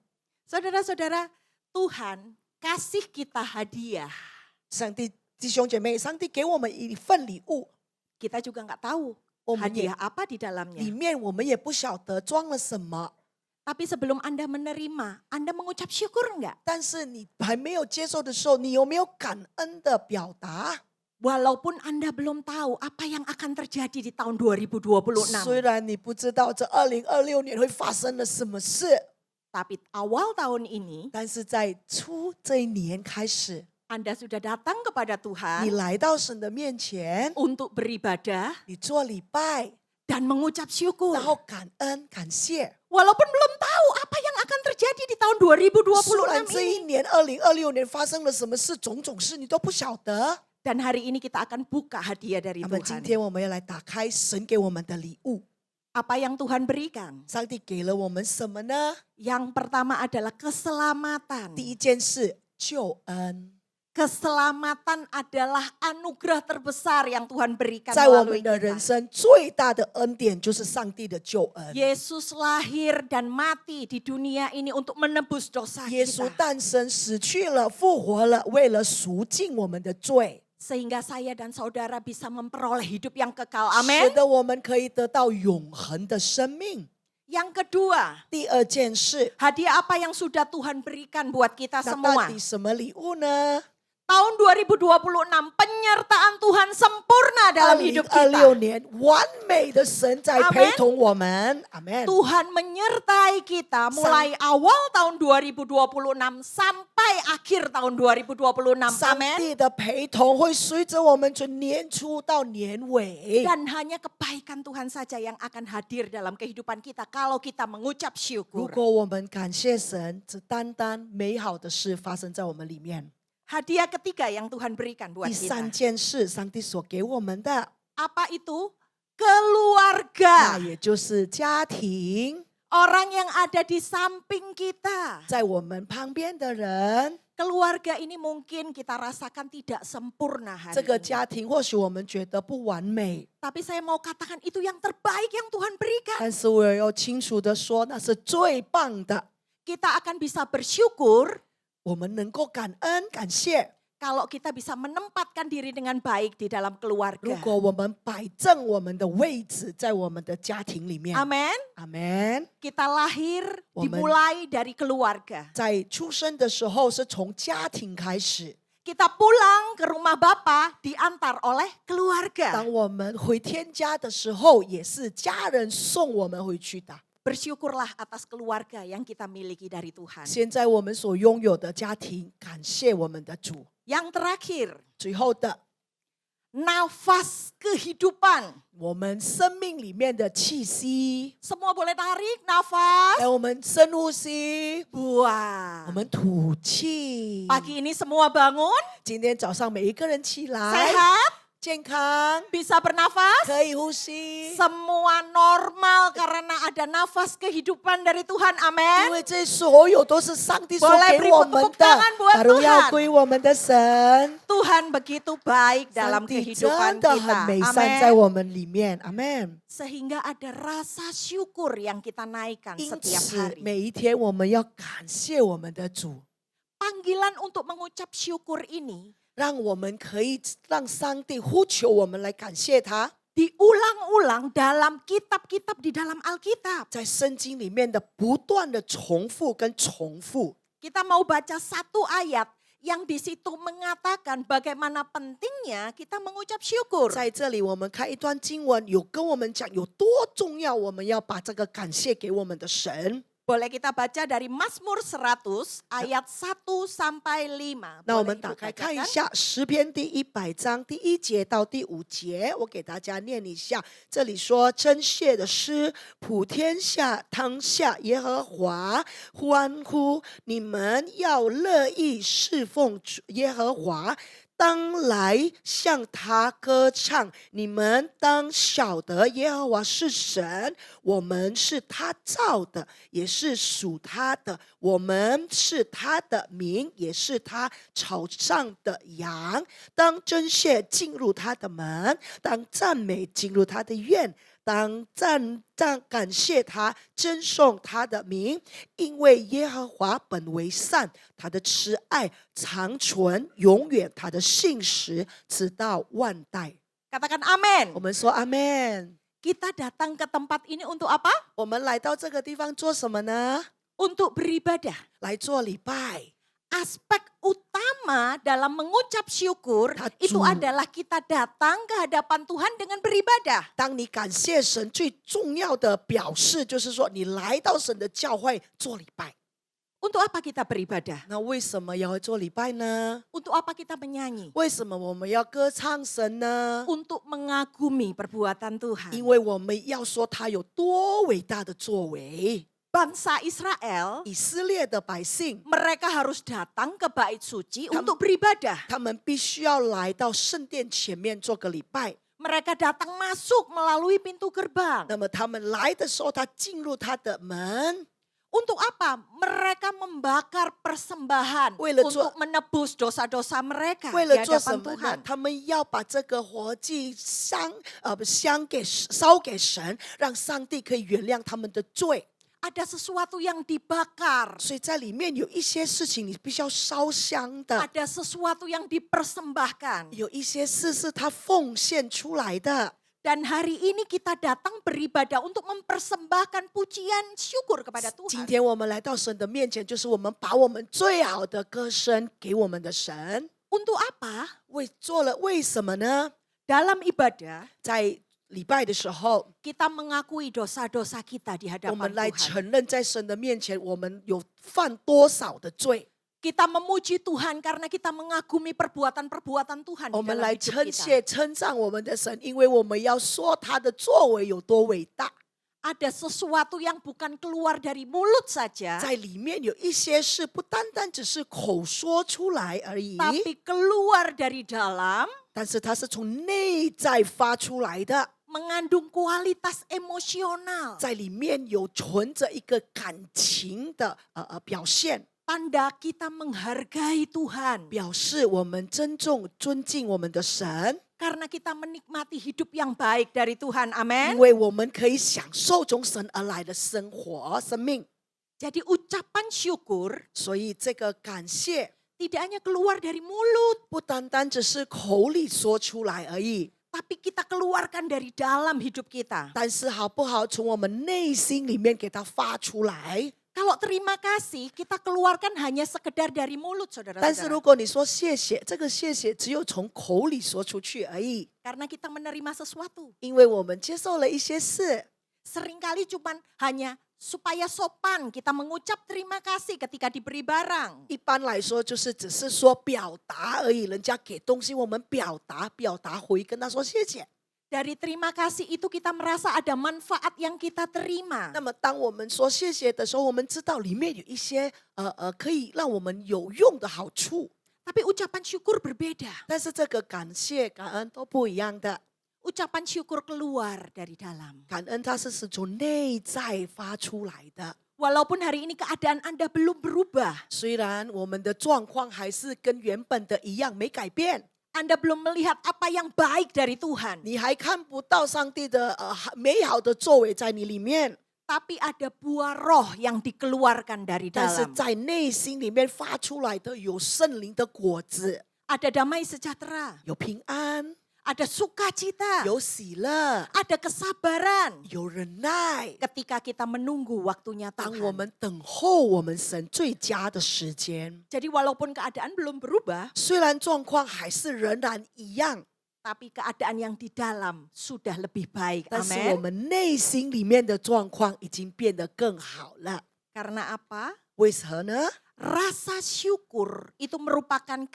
Saudara-saudara, Tuhan kasih kita hadiah. 上帝弟兄姐妹，上帝给我们一份礼物， Kita juga nggak tahu 我们也 hadiah apa di dalamnya. 里面我们也不晓得装了什么。 Tapi sebelum Anda menerima, Anda mengucap syukur enggak? 但是你还没有接受的时候，你有没有感恩的表达？ Walaupun Anda belum tahu apa yang akan terjadi di tahun 2026. 虽然你不知道这2026年会发生了什么事， Tapi awal tahun ini, 但是在初这一年开始， Anda sudah datang kepada 你 Tuhan 来到神的面前， untuk beribadah 你做礼拜， dan mengucap syukur. 然后感恩感谢。 Walaupun belum tahu apa yang akan terjadi di tahun 虽然 2026 这 ini. 一年2026年发生了什么事，种种事你都不晓得。 Dan hari ini kita akan buka hadiah dari 那么今 Tuhan. 天我们要来打开神给我们的礼物。 Apa yang Tuhan berikan? 上帝给了我们什么呢？ Yang pertama adalah keselamatan. 第一件事，救恩。 Keselamatan adalah anugerah terbesar yang Tuhan berikan 在我 melalui 们的人 kita. 生最大的恩典就是上帝的救恩。 Yesus lahir dan mati di dunia ini untuk menebus dosa 耶稣 kita. 诞生，死去了，复活了，为了赎尽我们的罪， Sehingga saya dan saudara bisa memperoleh hidup yang kekal. 使 Amin. 得我们可以得到永恒的生命。 Yang kedua, 第二件事， hadiah apa yang sudah Tuhan berikan buat kita 那 semua? 到底什么礼物呢？ Tahun 2026 penyertaan Tuhan sempurna dalam hidup 2026 kita. 年，完美的神在陪同我们，阿门。 Tuhan menyertai kita mulai awal tahun 2026 sampai akhir tahun 2026. 上 Amin. 帝的陪同会随着我们从年初到年尾， Dan hanya kebaikan Tuhan saja yang akan hadir dalam kehidupan kita kalau kita mengucap 如 syukur. 果我们感谢神，只单单美好的事发生在我们里面。 Hadiah ketiga yang Tuhan berikan buat 第三 kita. 件事，上帝所给我们的， Apa itu? keluarga. 那也就是家庭， Orang yang ada di samping kita. 在我们旁边的人， Keluarga ini mungkin kita rasakan tidak sempurna 这 hari 个 ini. 家庭或许我们觉得不完美， Tapi saya mau katakan itu yang terbaik yang Tuhan berikan. 但是我也要清楚的说，那是最棒的。 Kita akan bisa bersyukur 我们能够感恩感谢， kalau kita bisa menempatkan diri dengan baik di dalam 如 keluarga. 果我们摆正我们的位置在我们的家庭里面。 Amin. 阿门。 Kita lahir Amen. dimulai dari keluarga. 在出生的时候是从家庭开始， Kita pulang ke rumah Bapa diantar oleh keluarga. 当我们回天家的时候，也是家人送我们回去的。 Bersyukurlah atas keluarga yang kita miliki dari Tuhan. 现在我们所拥有的家庭，感谢我们的主。 Yang terakhir, 最后的， nafas kehidupan. 我们生命里面的气息， Semua boleh tarik nafas. 来，我们深呼吸， Buang. 我们吐气。 Pagi ini semua bangun, 今天早上每一个人起来， sehat, 健康， bisa bernafas. 可以呼吸。 Semua normal karena ada nafas kehidupan dari Tuhan. 因 Amin. 为这所有都是上帝所 Boleh 给 beri 我们 tepuk 的， tangan buat 把荣耀 Tuhan. 归我们的神。 Tuhan begitu baik 上 dalam 帝 kehidupan 真的很美 kita. 善在 Amin. 我们里面，阿门。 Sehingga ada rasa syukur yang kita naikkan 因 setiap 此， hari. 每一天我们要感谢我们的主， Panggilan untuk mengucap syukur ini 让我们可以让上帝呼求我们来感谢他， diulang-ulang dalam kitab-kitab di dalam Alkitab. 在圣经里面的不断的重复跟重复。 Kita mau baca satu ayat yang di situ mengatakan bagaimana pentingnya kita mengucap syukur. 在这里，我们看一段经文，有跟我们讲有多重要，我们要把这个感谢给我们的神。 Boleh kita baca dari Mazmur 100 ayat 1 sampai 5. 那我 Boleh 们 Ibu 打开看一 bacakan? 下诗篇第100章第1节到第5节，我给大家念一下。这里说：称谢的诗，普天下当下耶和华欢呼，你们要乐意侍奉主耶和华。 当来向他歌唱，你们当晓得耶和华是神，我们是他造的，也是属他的，我们是他的民，也是他草上的羊。当称谢进入他的门，当赞美进入他的院。 当赞感谢他，称颂他的名，因为耶和华本为善，他的慈爱长存永远，他的信实直到万代。 Katakan amin. 我们说阿门。 Kita datang ke tempat ini untuk apa? 我们来到这个地方做什么呢？ Untuk beribadah. 来做礼拜。 Aspek utama dalam mengucap syukur Tajud. itu adalah kita datang ke hadapan Tuhan dengan beribadah. 当你感谢神，最重要的表示就是说，你来到神的教会做礼拜。 Untuk apa kita beribadah? 那为什么要做礼拜呢？ Untuk apa kita menyanyi? 为什么我们要歌唱神呢？ Untuk mengagumi perbuatan 因 Tuhan. 为我们要说他有多伟大的作为。 Bangsa Israel, 以色列的百姓， mereka harus datang ke bait suci Tam- untuk beribadah. 他们必须要来到圣殿前面做个礼拜。 Mereka datang masuk melalui pintu gerbang. 那么他们来的时候，他进入他的门， Untuk apa? Mereka membakar persembahan 为了做- untuk menebus dosa-dosa mereka 为 di 了做什 hadapan 么呢 Tuhan.？他们要把这个活祭烧给神，让上帝可以原谅他们的罪。 Ada sesuatu yang dibakar. 所以在里面有一些事情你必须要烧香的， Ada sesuatu yang dipersembahkan. 有一些事是他奉献出来的。 Dan hari ini kita datang beribadah untuk mempersembahkan pujian syukur kepada 今 Tuhan. 天我们来到神的面前，就是我们把我们最好的歌声给我们的神。 Untuk apa? 为什么呢？ Dalam ibadah, 在礼拜的时候， kita mengakui dosa-dosa kita di 我 hadapan 们来 Tuhan. 承认在神的面前，我们有犯多少的罪。 Kita memuji Tuhan karena kita mengagumi perbuatan-perbuatan Tuhan 我 di 们 dalam 来 hidup 称 kita. 谢、称赞我们的神，因为我们要说他的作为有多伟大。 Ada sesuatu yang bukan keluar dari mulut saja, 在里面有一些事，不单单只是口说出来而已， tapi keluar dari dalam 但是它是从内在发出来的， mengandung kualitas emosional. 在里面有存着一个感情的表现， Tanda kita menghargai Tuhan. 表示我们尊重、尊敬我们的神， Karena kita menikmati hidup yang baik dari Tuhan. 因 Amin. 为我们可以享受从神而来的生活、生命。 Jadi ucapan syukur 所以这个感谢 tidak hanya keluar dari mulut, 不单单只是口里说出来而已， tapi kita keluarkan dari dalam hidup kita. 但是好不好从我们内心里面给它发出来？ Kalau terima kasih, kita keluarkan hanya sekedar dari mulut, 但是如 saudara-saudara. 果你说谢谢，这个谢谢只有从口里说出去而已， Karena kita menerima sesuatu. 因为我们接受了一些事， Seringkali cuman hanya supaya sopan kita mengucap terima kasih ketika diberi barang. 一般来说就是只是说表达而已，人家给东西我们表达回跟他说谢谢。 Dari terima kasih itu kita merasa ada manfaat yang kita terima. 那么当我们说谢谢的时候，我们知道里面有一些可以让我们有用的好处， Tapi ucapan syukur berbeda. 但是这个感谢感恩都不一样的。 Ucapan syukur keluar dari dalam. 感恩它是从内在发出来的。 Walaupun hari ini keadaan Anda belum berubah. 虽然我们的状况还是跟原本的一样没改变， Anda belum melihat apa yang baik dari Tuhan. 你还看不到上帝的美好的作为在你里面， Tapi ada buah roh yang dikeluarkan dari 但是 dalam. 在内心里面发出来的有圣灵的果子， Ada damai sejahtera. 有平安， Ada sukacita. 有喜乐， Ada kesabaran. 有忍耐。 Ketika kita menunggu waktunya 当我 Tuhan. 们等候我们神最佳的时间， Jadi walaupun keadaan belum berubah, 虽然状况还是仍然一样， tapi keadaan yang di dalam sudah lebih baik. 但是我 Amin. 们内心里面的状况已经变得更好了。 Karena apa? 为何呢？ Rasa syukur itu merupakan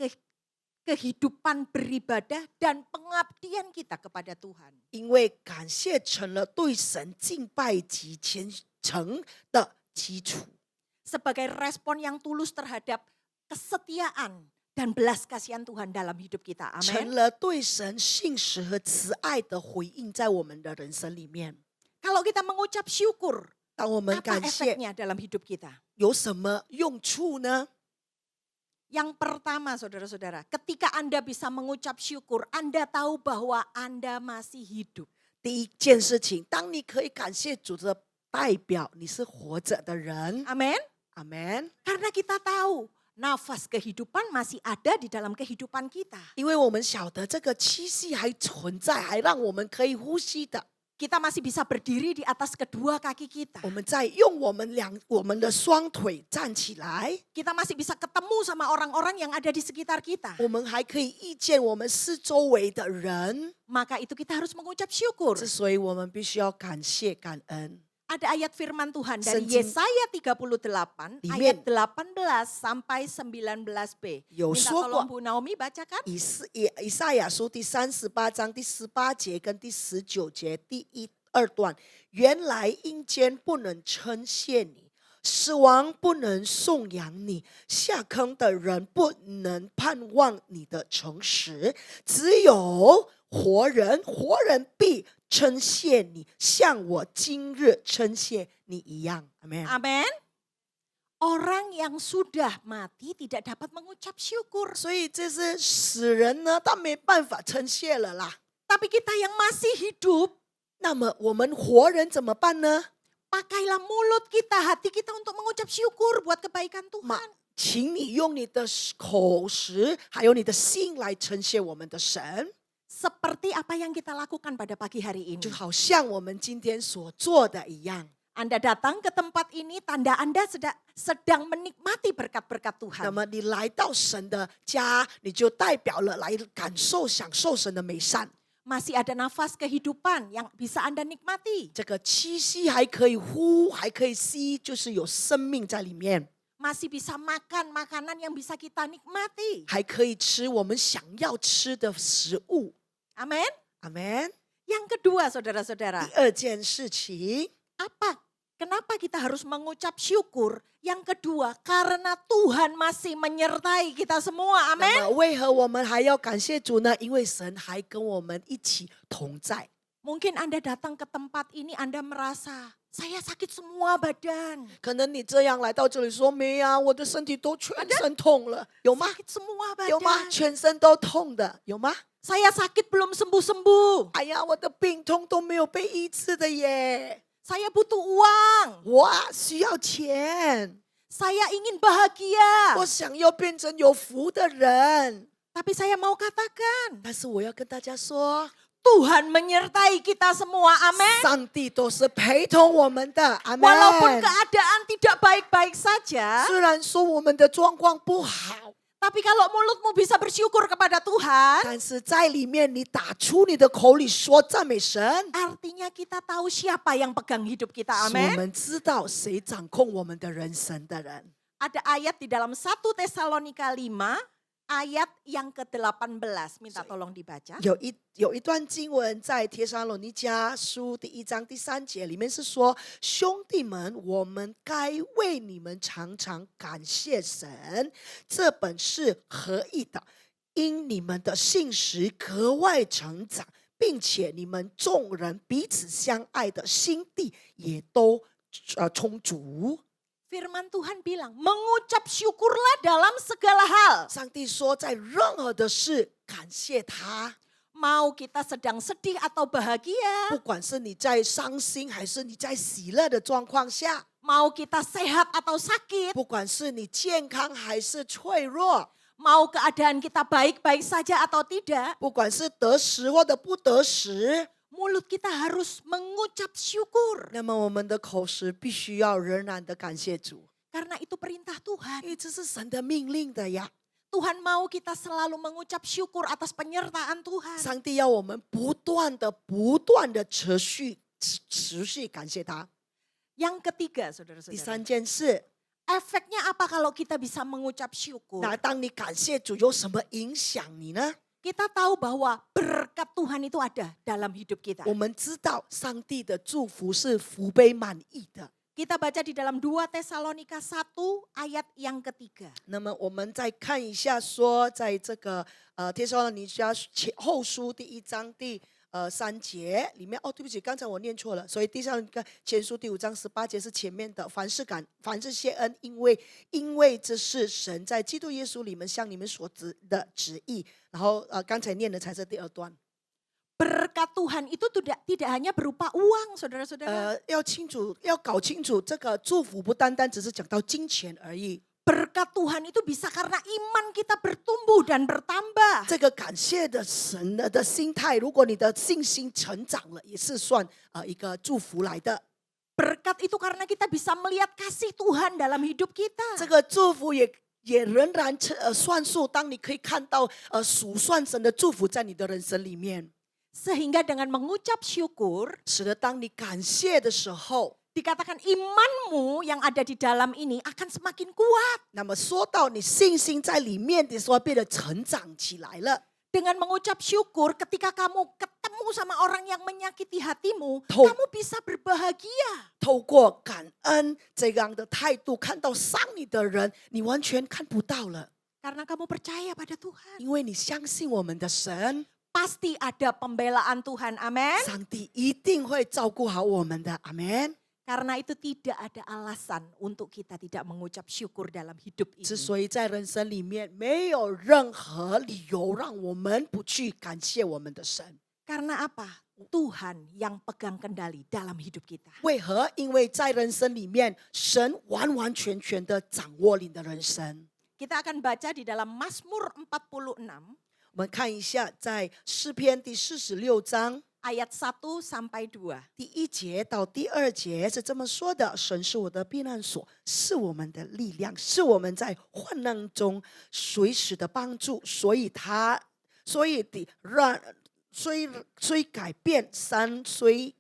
kehidupan beribadah dan pengabdian kita kepada Tuhan. 因为感谢成了对神敬拜及虔诚的基础， Sebagai respon yang tulus terhadap kesetiaan dan belas kasihan Tuhan dalam hidup kita. 成 Amin. 了对神信实和慈爱的回应，在我们的人生里面。 Kalau kita mengucap syukur, 当我们 apa 感谢， efeknya dalam hidup kita? 有什么用处呢？ Yang pertama saudara-saudara, ketika Anda bisa mengucap syukur, Anda tahu bahwa Anda masih hidup. 第一件事情，当你可以感谢主的代表，你是活着的人。 Amin. 阿门。 Karena kita tahu nafas kehidupan masih ada di dalam kehidupan kita. 因为我们晓得这个气息还存在，还让我们可以呼吸的。 Kita masih bisa berdiri di atas kedua kaki kita. 我们在用我们的双腿站起来， Kita masih bisa ketemu sama orang-orang yang ada di sekitar kita. 我们还可以遇见我们四周围的人。 Maka itu kita harus mengucap syukur. 之所以我们必须要感谢感恩。 Ada ayat firman Tuhan dari Senjing- Yesaya 38 Di ayat men- 18 sampai 19b. Yo Minta说过。 tolong Bu Naomi bacakan. 以赛亚书第38章第18节跟第19节第1、2段，原来阴间不能称谢你，死亡不能颂扬你，下坑的人不能盼望你的诚实，只有活人必称谢你，像我今日称谢你一样。阿门。 Amin. Orang yang sudah mati tidak dapat mengucap syukur. 所以这些死人呢，他没办法称谢了啦。 Tapi kita yang masih hidup, 那么我们活人怎么办呢？ pakailah mulut kita, hati kita untuk mengucap syukur buat kebaikan Tuhan. 请你用你的口实，还有你的心来称谢我们的神， Seperti apa yang kita lakukan pada pagi hari ini. 就好像我们今天所做的一样。 Anda datang ke tempat ini, tanda Anda sedang menikmati berkat-berkat 那 Tuhan. 么你来到神的家，你就代表了来感受、享受神的美善。 Masih ada nafas kehidupan yang bisa Anda nikmati. 这个气息还可以呼，还可以吸，就是有生命在里面， Masih bisa makan makanan yang bisa kita nikmati. 还可以吃我们想要吃的食物。 Amin. 阿门。 Yang kedua saudara-saudara, 第二件事情， apa? Kenapa kita harus mengucap syukur? Yang kedua, karena Tuhan masih menyertai kita semua. 那 Amin. 么为何我们还要感谢主呢？因为神还跟我们一起同在。Mungkin Anda datang ke tempat ini, Anda merasa saya sakit semua badan. 可能你这样来到这里说，没啊，我的身体都全身痛了，有吗？ Sakit semua 有吗？ badan. 全身都痛的，有吗？ Saya sakit belum sembuh-sembuh. 哎呀，我的病痛都没有被医治的耶！ Saya butuh uang. 我需要钱， Saya ingin bahagia. 我想要变成有福的人。 Tapi saya mau katakan, 但是我要跟大家说， Tuhan menyertai kita semua. Amin. 上帝都是陪同我们的，阿门。 Walaupun keadaan tidak baik-baik saja, 虽然说我们的状况不好， tapi kalau mulutmu bisa bersyukur kepada Tuhan, 但是在里面你打出你的口里说赞美神， artinya kita tahu siapa yang pegang hidup kita. 我 Amin. 们知道谁掌控我们的人生的人。 Ada ayat di dalam 1 Tesalonika 5 ayat yang ke-18. Minta tolong dibaca. 有一段经文在帖撒罗尼迦书第1章第3节里面是说，兄弟们，我们该为你们常常感谢神，这本是合意的，因你们的信实格外成长，并且你们众人彼此相爱的心地也都充足。 Firman Tuhan bilang, mengucap syukurlah dalam segala hal. 上帝说，在任何的事感谢他。 Mau kita sedang sedih atau bahagia, 不管是你在伤心还是你在喜乐的状况下， mau kita sehat atau sakit, 不管是你健康还是脆弱， mau keadaan kita baik-baik saja atau tidak, 不管是得时或者不得时， mulut kita harus mengucap syukur. 那么我们的口实必须要仍然的感谢主， Karena itu perintah 因 Tuhan. 为这是神的命令的呀。 Tuhan mau kita selalu mengucap syukur atas penyertaan Tuhan. 上帝要我们不断的持续感谢他。 Yang ketiga, 第 saudara-saudara. 三件事， Efeknya apa kalau kita bisa mengucap syukur? 那当你感谢主有什么影响你呢？ Kita tahu bahwa berkat Tuhan itu ada dalam hidup kita. 我们知道上帝的祝福是福杯满溢的。 Kita baca di dalam 2 Tesalonika 1 ayat yang ketiga. 那么我们再看一下，说在这个帖撒罗尼迦后书第1章第3节里面，对不起，刚才我念错了，所以帖撒罗尼迦前书第5章18节是前面的，凡事谢恩，因为这是神在基督耶稣里面向你们所指的旨意。然后刚才念的才是第2段。 Berkat Tuhan itu tidak hanya berupa uang, saudara-saudara. 要搞清楚，这个祝福不单单只是讲到金钱而已。 Berkat Tuhan itu bisa karena iman kita bertumbuh dan bertambah. 这个感谢的神的心态，如果你的信心成长了，也是算一个祝福来的。 Berkat itu karena kita bisa melihat kasih Tuhan dalam hidup kita. 这个祝福也仍然算数，当你可以看到数算神的祝福在你的人生里面， Sehingga dengan mengucap syukur, 使得当你感谢的时候， dikatakan imanmu yang ada di dalam ini akan semakin kuat. 那么说到你信心在里面的时候，变得成长起来了。 Dengan mengucap syukur, ketika kamu ketemu sama orang yang menyakiti hatimu, Tuh. kamu bisa berbahagia. 透过感恩这样的态度，看到伤你的人，你完全看不到了， Karena kamu percaya pada Tuhan. 因为你相信我们的神， Pasti ada pembelaan Tuhan, amin. 上帝一定会照顾好我们的，阿门。 Karena itu tidak ada alasan untuk kita tidak mengucap syukur dalam hidup 之 ini. 所以在人生里面没有任何理由让我们不去感谢我们的神， Karena apa? Tuhan yang pegang kendali dalam hidup kita. 为何？因为在人生里面，神完完全全的掌握你的人生。 Kita akan baca di dalam Mazmur 46我们看一下，在诗篇第46章 ayat 1 sampai 2. 第1节到第2节是这么说的：神是我的避难所，是我们的力量，是我们在患难中随时的帮助。所以改变山虽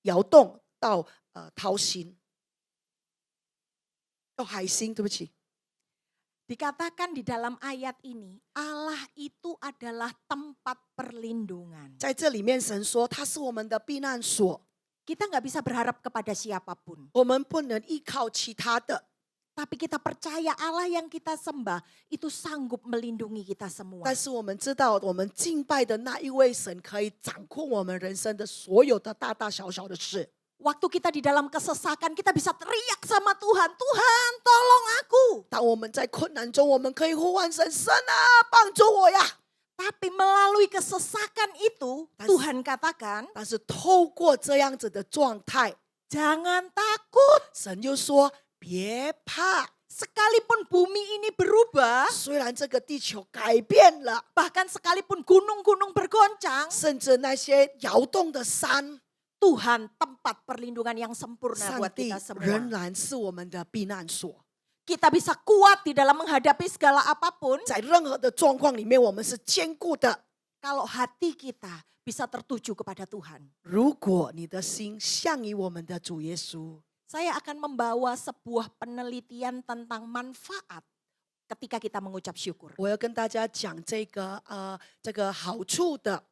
摇动到掏心，海心，对不起。 Dikatakan di dalam ayat ini, Allah itu adalah tempat perlindungan. 在这里面，神说他是我们的避难所， Kita nggak bisa berharap kepada siapapun. 我们不能依靠其他的， Tetapi kita percaya Allah yang kita sembah itu sanggup melindungi kita semua. 但是我们知道，我们敬拜的那一位神可以掌控我们人生的所有的大大小小的事。 Waktu kita di dalam kesesakan, kita bisa teriak sama Tuhan, Tuhan tolong aku. 当我们在困难中，我们可以呼唤神，神啊，帮助我呀！ Tapi melalui kesesakan itu, Tuhan katakan, 但是透过这样子的状态， jangan takut. 神就说别怕。 Sekalipun bumi ini berubah, 虽然这个地球改变了， bahkan sekalipun gunung-gunung bergoncang, 甚至那些摇动的山， Tuhan tempat perlindungan yang sempurna 上 buat 帝 kita semua. 仍然是我们的避难所。 Kita bisa kuat di dalam menghadapi segala apapun 在任何的状况里面，我们是坚固的。 kalau hati kita bisa tertuju kepada Tuhan. 如果你的心向于我们的主耶稣， Saya akan membawa sebuah penelitian tentang manfaat ketika kita mengucap syukur. 我要跟大家讲这个好处的，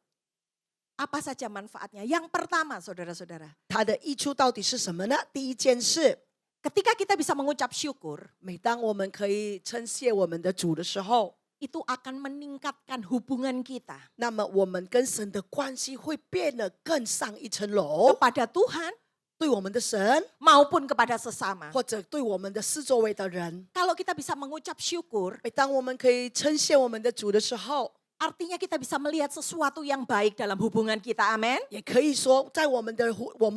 Apa saja manfaatnya? Yang pertama, saudara-saudara, 它的益处到底是什么呢？第一件事， ketika kita bisa mengucap syukur, 每当我们可以称谢我们的主的时候， itu akan meningkatkan hubungan kita 那么我们跟神的关系会变得更上一层楼， kepada Tuhan 对我们的神， maupun kepada sesama. 或者对我们的四周围的人。 Kalau kita bisa mengucap syukur, 每当我们可以称谢我们的主的时候， artinya kita bisa melihat sesuatu yang baik dalam hubungan kita. Amin. 也可以说在我们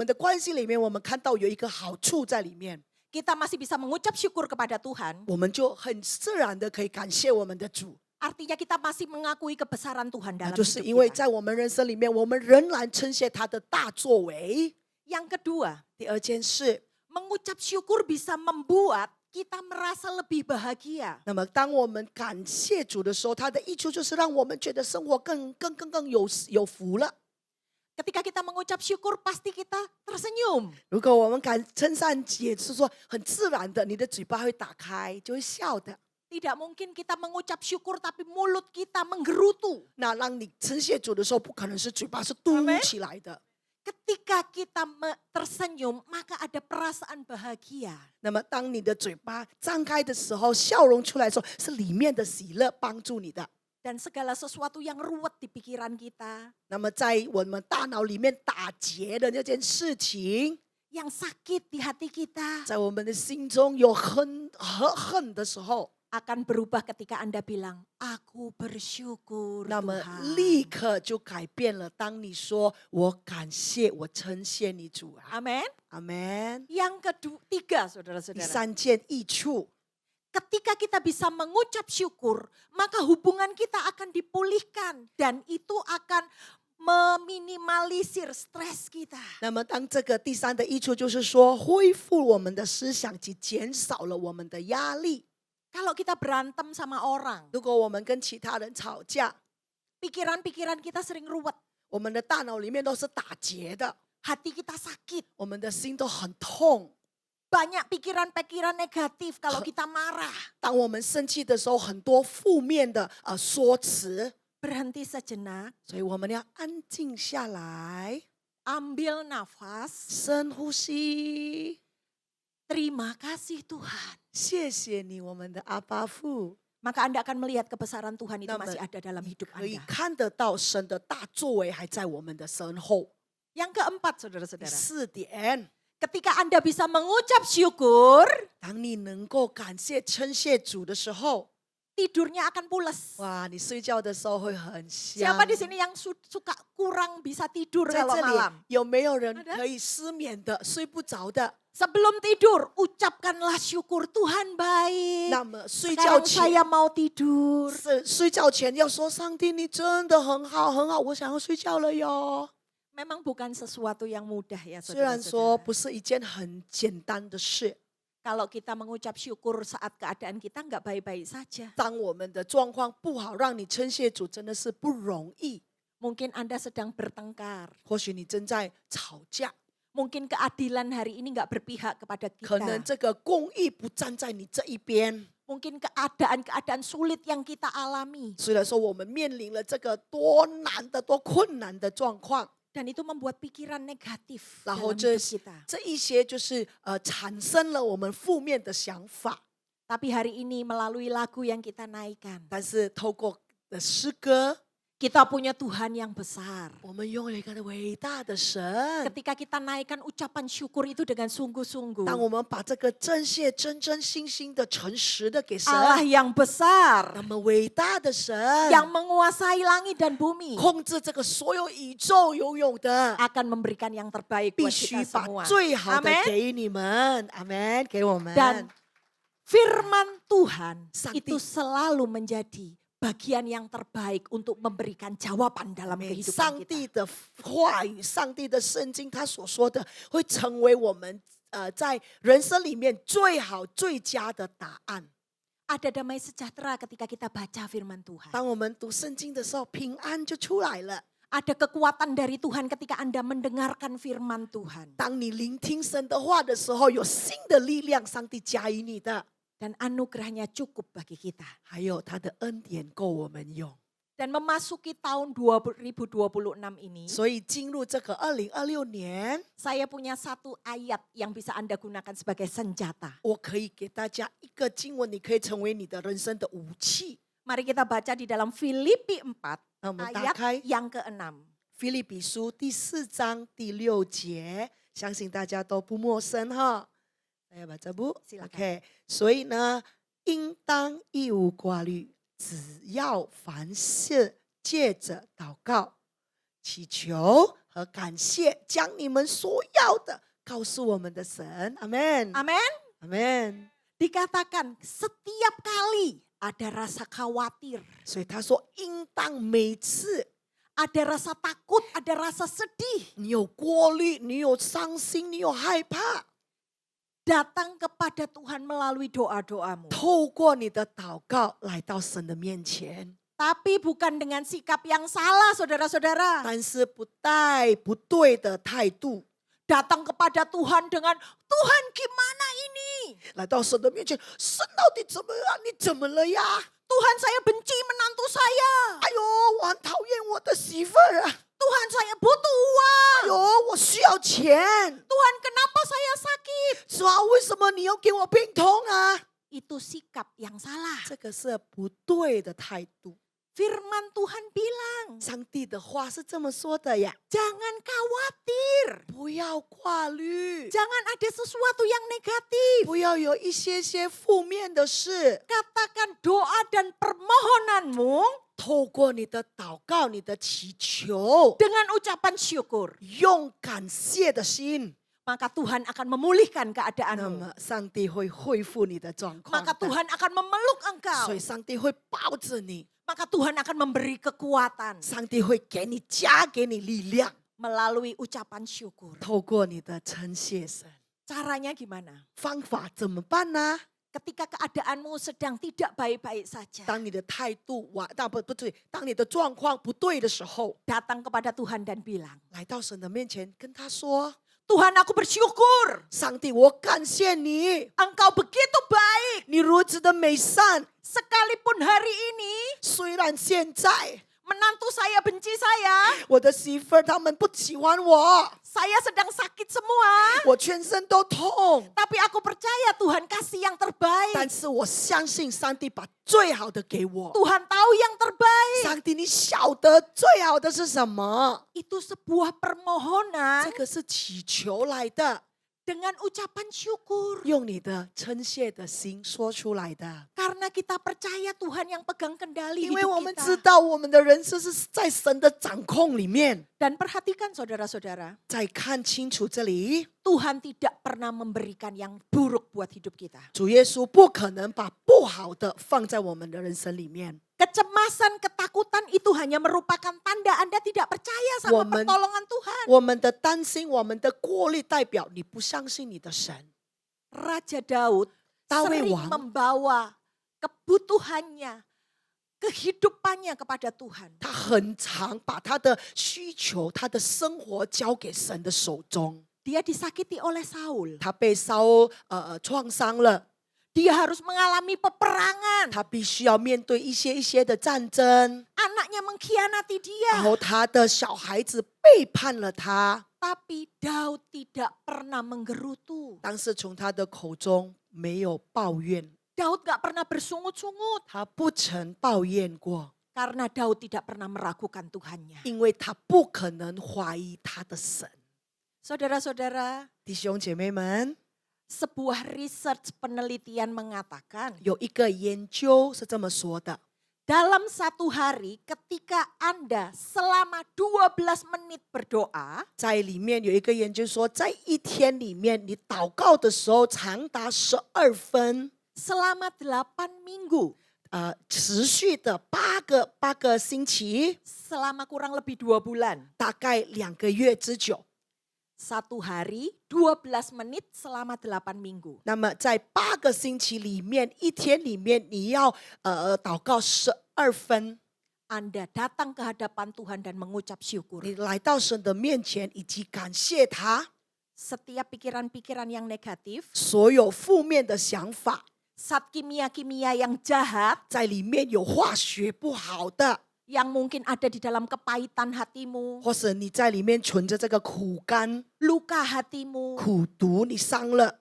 的关系里面，我们看到有一个好处在里面， Kita masih bisa mengucap syukur kepada Tuhan. 我们就很自然的可以感谢我们的主。 Artinya kita masih mengakui kebesaran Tuhan 那 dalam 就是 hidup 因为 kita. 在我们人生里面，我们仍然称谢他的大作为。 Yang kedua, 第二件事， mengucap syukur bisa membuat kita merasa lebih bahagia. 那么当我们感谢主的时候，它的益处就是让我们觉得生活更有福了。 Ketika kita mengucap syukur, pasti kita tersenyum. 如果我们称赞，也是说很自然的，你的嘴巴会打开，就会笑的。 Tidak mungkin kita mengucap syukur tapi mulut kita menggerutu. 那让你称谢主的时候，不可能是嘴巴是嘟 Amen 起来的。 Ketika kita tersenyum, maka ada perasaan bahagia. 那么当你的嘴巴张开的时候，笑容出来的时候，是里面的喜乐帮助你的。 Dan segala sesuatu yang ruwet di pikiran kita, 那么在我们大脑里面打结的那件事情， yang sakit di hati kita, 在我们的心中有恨的时候， akan berubah ketika Anda bilang, aku bersyukur 那么 Tuhan. 立刻就改变了。当你说我感谢，我称谢你主啊， Amin. 阿门。 Yang ketiga, 第 saudara-saudara. 三件益处， Ketika kita bisa mengucap syukur, maka hubungan kita akan dipulihkan. Dan itu akan meminimalisir stres kita. 那么当这个第三的益处就是说，恢复我们的思想及减少了我们的压力。 Kalau kita berantem sama orang, 如果我们跟其他人吵架， pikiran-pikiran kita sering ruwet. 我们的大脑里面都是打结的， Hati kita sakit. 我们的心都很痛。 Banyak pikiran-pikiran negatif kalau kita marah. 当我们生气的时候，很多负面的说辞， Berhenti sejenak, 所以我们要安静下来， ambil nafas. 深呼吸。 Terima kasih Tuhan. 谢谢你，我们的阿爸父。 Maka Anda akan melihat kebesaran Tuhan itu 那么 masih ada dalam hidup 可以 Anda. 看得到神的大作为还在我们的身后。 Yang keempat, 第 saudara-saudara. 四点， Ketika Anda bisa mengucap syukur, 当你能够感谢称谢主的时候， tidurnya akan pules. 哇，你睡觉的时候会很香。 Siapa di sini yang suka kurang bisa tidur 在 kalau 这里 malam? 有没有人 Ada？ 可以失眠的、睡不着的？ Sebelum tidur, ucapkanlah syukur Tuhan baik. 那么睡觉 Sekarang 前 saya mau tidur. 睡觉前要说：“上帝，你真的很好，很好，我想要睡觉了哟。” Memang bukan sesuatu yang mudah ya 虽然说 saudara-saudara. 不是一件很简单的事， Kalau kita mengucap syukur saat keadaan kita nggak baik-baik saja. 当我们的状况不好，让你称谢主真的是不容易。 Mungkin Anda sedang bertengkar. 或许你正在吵架， Mungkin keadilan hari ini nggak berpihak kepada 可能 kita. 这个公义不站在你这一边。 Mungkin keadaan-keadaan sulit yang kita alami. 虽然说我们面临了这个多难的、多困难的状况， Dan itu membuat pikiran negatif 然后 dalam 这 hidup kita. 这一些就是产生了我们负面的想法。Tapi hari ini melalui lagu yang kita naikkan, 但是透过的诗歌， kita punya Tuhan yang besar. 我们拥有一个伟大的神。 Ketika kita naikkan ucapan syukur itu dengan sungguh-sungguh. 当我们把这个真谢真真心心的诚实的给神， Allah yang besar, 那么伟大的神 yang menguasai langit dan bumi, 控制这个所有宇宙游泳的， akan memberikan yang terbaik 必 buat 须 kita 把 semua. 最好的 Amin. 给你们，阿门，给我们。 Dan firman Tuhan Sakti. itu selalu menjadi bagian yang terbaik untuk memberikan jawaban dalam 每 kehidupan 上 kita. 帝的话语，上帝的圣经，他所说的会成为我们在人生里面最好最佳的答案。 Ada damai sejahtera ketika kita baca firman Tuhan. 当我们读圣经的时候，平安就出来了。 Ada kekuatan dari Tuhan ketika Anda mendengarkan firman Tuhan. 当你聆听神的话的时候，有新的力量，上帝加于你的， Dan anugerahnya cukup bagi kita. 还有他的恩典够我们用。 Dan memasuki tahun 2026 ini, 所以进入这个2026年， saya punya satu ayat yang bisa Anda gunakan sebagai senjata. 我可以给大家一个经文，你可以成为你的人生的武器。 Mari kita baca di dalam Filipi 4 那我们打开 ayat yang ke-6. 腓立比书第4章第6节，相信大家都不陌生哈。大家把这部 Silakan. OK， 所以呢，应当一无挂虑，只要凡事借着祷告、祈求和感谢，将你们所要的告诉我们的神。阿门， Amin. 阿门。 Dikatakan setiap kali ada rasa khawatir, 所以他说，应当每次 ada rasa takut, ada rasa sedih, 你有过虑，你有伤心，你有害怕， datang kepada Tuhan melalui doa-doamu. 透过你的祷告来到神的面前。 Tapi bukan dengan sikap yang salah, saudara-saudara. 但是不带不对的态度 Datang kepada Tuhan dengan, Tuhan gimana ini? 来到神的面前，神到底怎么样？你怎么了呀？ Tuhan saya benci menantu saya. 哎呦，我很讨厌我的媳妇儿啊！ Tuhan saya butuh uang. 哎呦，我需要钱。 Tuhan kenapa saya sakit? 主啊，为什么你要给我病痛啊？ Itu sikap yang salah. 这个是不对的态度。 Firman Tuhan bilang, 上帝的话是这么说的呀， jangan khawatir. 不要挂虑， Jangan ada sesuatu yang negatif. 不要有一些负面的事。 Katakan doa dan permohonanmu 透过你的祷告、你的祈求， dengan ucapan syukur. 用感谢的心， Maka Tuhan akan memulihkan 那 keadaanmu. 么上帝会恢复你的状况 Maka 的。 Tuhan akan memeluk engkau. 所以上帝会抱着你， Maka Tuhan akan memberi kekuatan 上帝会给你加给你力量， melalui ucapan syukur. 透过你的称谢神。 Caranya gimana? 方法怎么办呢？ Ketika keadaanmu sedang tidak baik-baik saja, 当你的态度不对，当你的状况不对的时候， datang kepada Tuhan dan bilang, 来到神的面前跟他说 Tuhan aku bersyukur, 上帝，我感谢你， Engkau begitu baik. 你如此的美善。 Sekalipun hari ini 虽然现在 menantu saya benci saya, 我的媳妇儿他们不喜欢我， saya sedang sakit semua, 我全身都痛， tapi aku percaya Tuhan kasih yang 但 terbaik. 是我相信上帝把最好的给我。 Tuhan tahu yang terbaik. 上帝，你晓得最好的是什么？ Itu sebuah 这 permohonan 个是祈求来的， dengan ucapan syukur. 用你的称谢的心说出来的。 Karena kita percaya Tuhan yang pegang kendali 因为 hidup 我们知 kita. 道我们的人生是在神的掌控里面。 Dan perhatikan saudara-saudara, 再看清楚这里， Tuhan tidak pernah memberikan yang buruk buat hidup kita. 主耶稣不可能把不好的放在我们的人生里面。 Kecemasan, ketakutan itu hanya merupakan tanda Anda tidak percaya sama Woman. pertolongan Tuhan. 我们的担心，我们的过滤，代表你不相信你的神。 Raja Daud Dawe sering Wang. membawa kebutuhannya, kehidupannya kepada Tuhan. 他很常把他的需求、他的生活交给神的手中。 Dia disakiti oleh Saul. 他被烧创伤了， Dia harus mengalami peperangan. 他必须要面对一些的战争， Anaknya mengkhianati 然 dia. 后他的小孩子背叛了他， Tapi Daud tidak pernah menggerutu. 但是从他的口中没有抱怨， Daud gak pernah bersungut-sungut 他不曾抱怨过， karena Daud tidak pernah meragukan Tuhannya. 因为他不可能怀疑他的神。 Saudara-saudara, 弟兄姐妹们， sebuah research penelitian mengatakan 有一个研究是这么说的： dalam satu hari ketika Anda selama 12 menit berdoa, 在里面有一个研究说，在一天里面，你祷告的时候长达12分， selama 8 minggu, 持续的八个星期， selama kurang lebih 2 bulan. 大概2个月之久。 Satu hari 12 menit selama 8 minggu. 那么在8个星期里面，一天里面你要祷告12分， Anda datang ke hadapan Tuhan dan mengucap syukur. 你来到神的面前，以及感谢他， Setiap pikiran-pikiran yang negatif, 所有负面的想法， zat kimia-kimia yang jahat, 在里面有化学不好的， yang mungkin ada di dalam kepahitan hatimu, 或者你在里面存着这个苦甘、 luka hatimu, 苦毒，你伤了，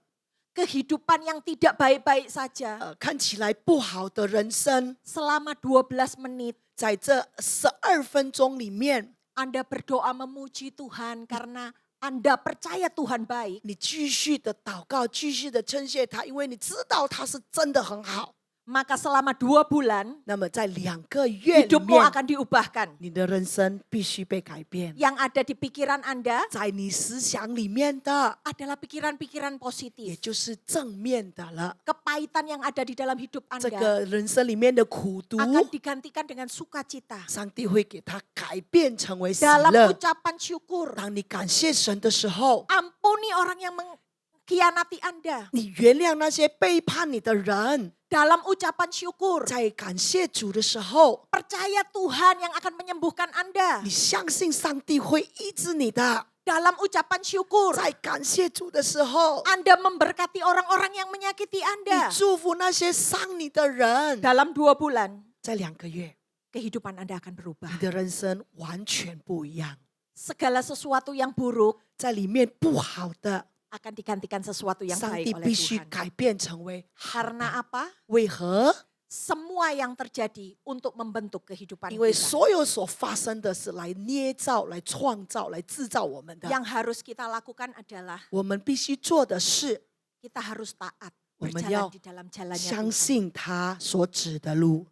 kehidupan yang tidak baik-baik saja. 看起来不好的人生， Selama 12 menit, 在这12分钟里面， Anda berdoa memuji Tuhan karena Anda percaya Tuhan baik. 你继续的祷告，继续的称谢他，因为你知道他是真的很好。 Maka selama 2 bulan, 那么在2个月里 hidupmu 面， akan diubahkan. 你的人生必须被改变。 Yang ada di pikiran Anda 在你思想里面的， adalah pikiran-pikiran 也 positif. 就是正面的了。 Kepahitan yang ada di dalam hidup 这 Anda 个人生里面的苦毒， akan digantikan dengan sukacita. 上帝会给他改变成为喜 Dalam 乐。 ucapan syukur, 当你感谢神的时候， ampuni orang yang mengkhianati Anda. 你原谅那些背叛你的人。 Dalam ucapan syukur, 在感谢主的时候， percaya Tuhan yang akan menyembuhkan Anda. 你相信上帝会医治你的。 Dalam ucapan syukur, 在感谢主的时候， Anda memberkati orang-orang yang menyakiti 你 Anda. 祝福那些伤你的人。 Dalam 2 bulan, 在2个月， kehidupan Anda akan berubah. 你的人生完全不一样。 Segala sesuatu yang buruk 在里面不好的， akan digantikan sesuatu yang 上 baik 帝 oleh 必须 Tuhan. 改变成为好 Karena 的。 apa? 为何？ Semua yang terjadi untuk membentuk kehidupan 因为 kita. 所有所发生的是来捏造、来创造、来制造我们的。 Yang harus kita lakukan adalah 我们必须做的是， kita harus taat, 我们 berjalan 要 di dalam jalannya 相 Tuhan. 信他所指的路。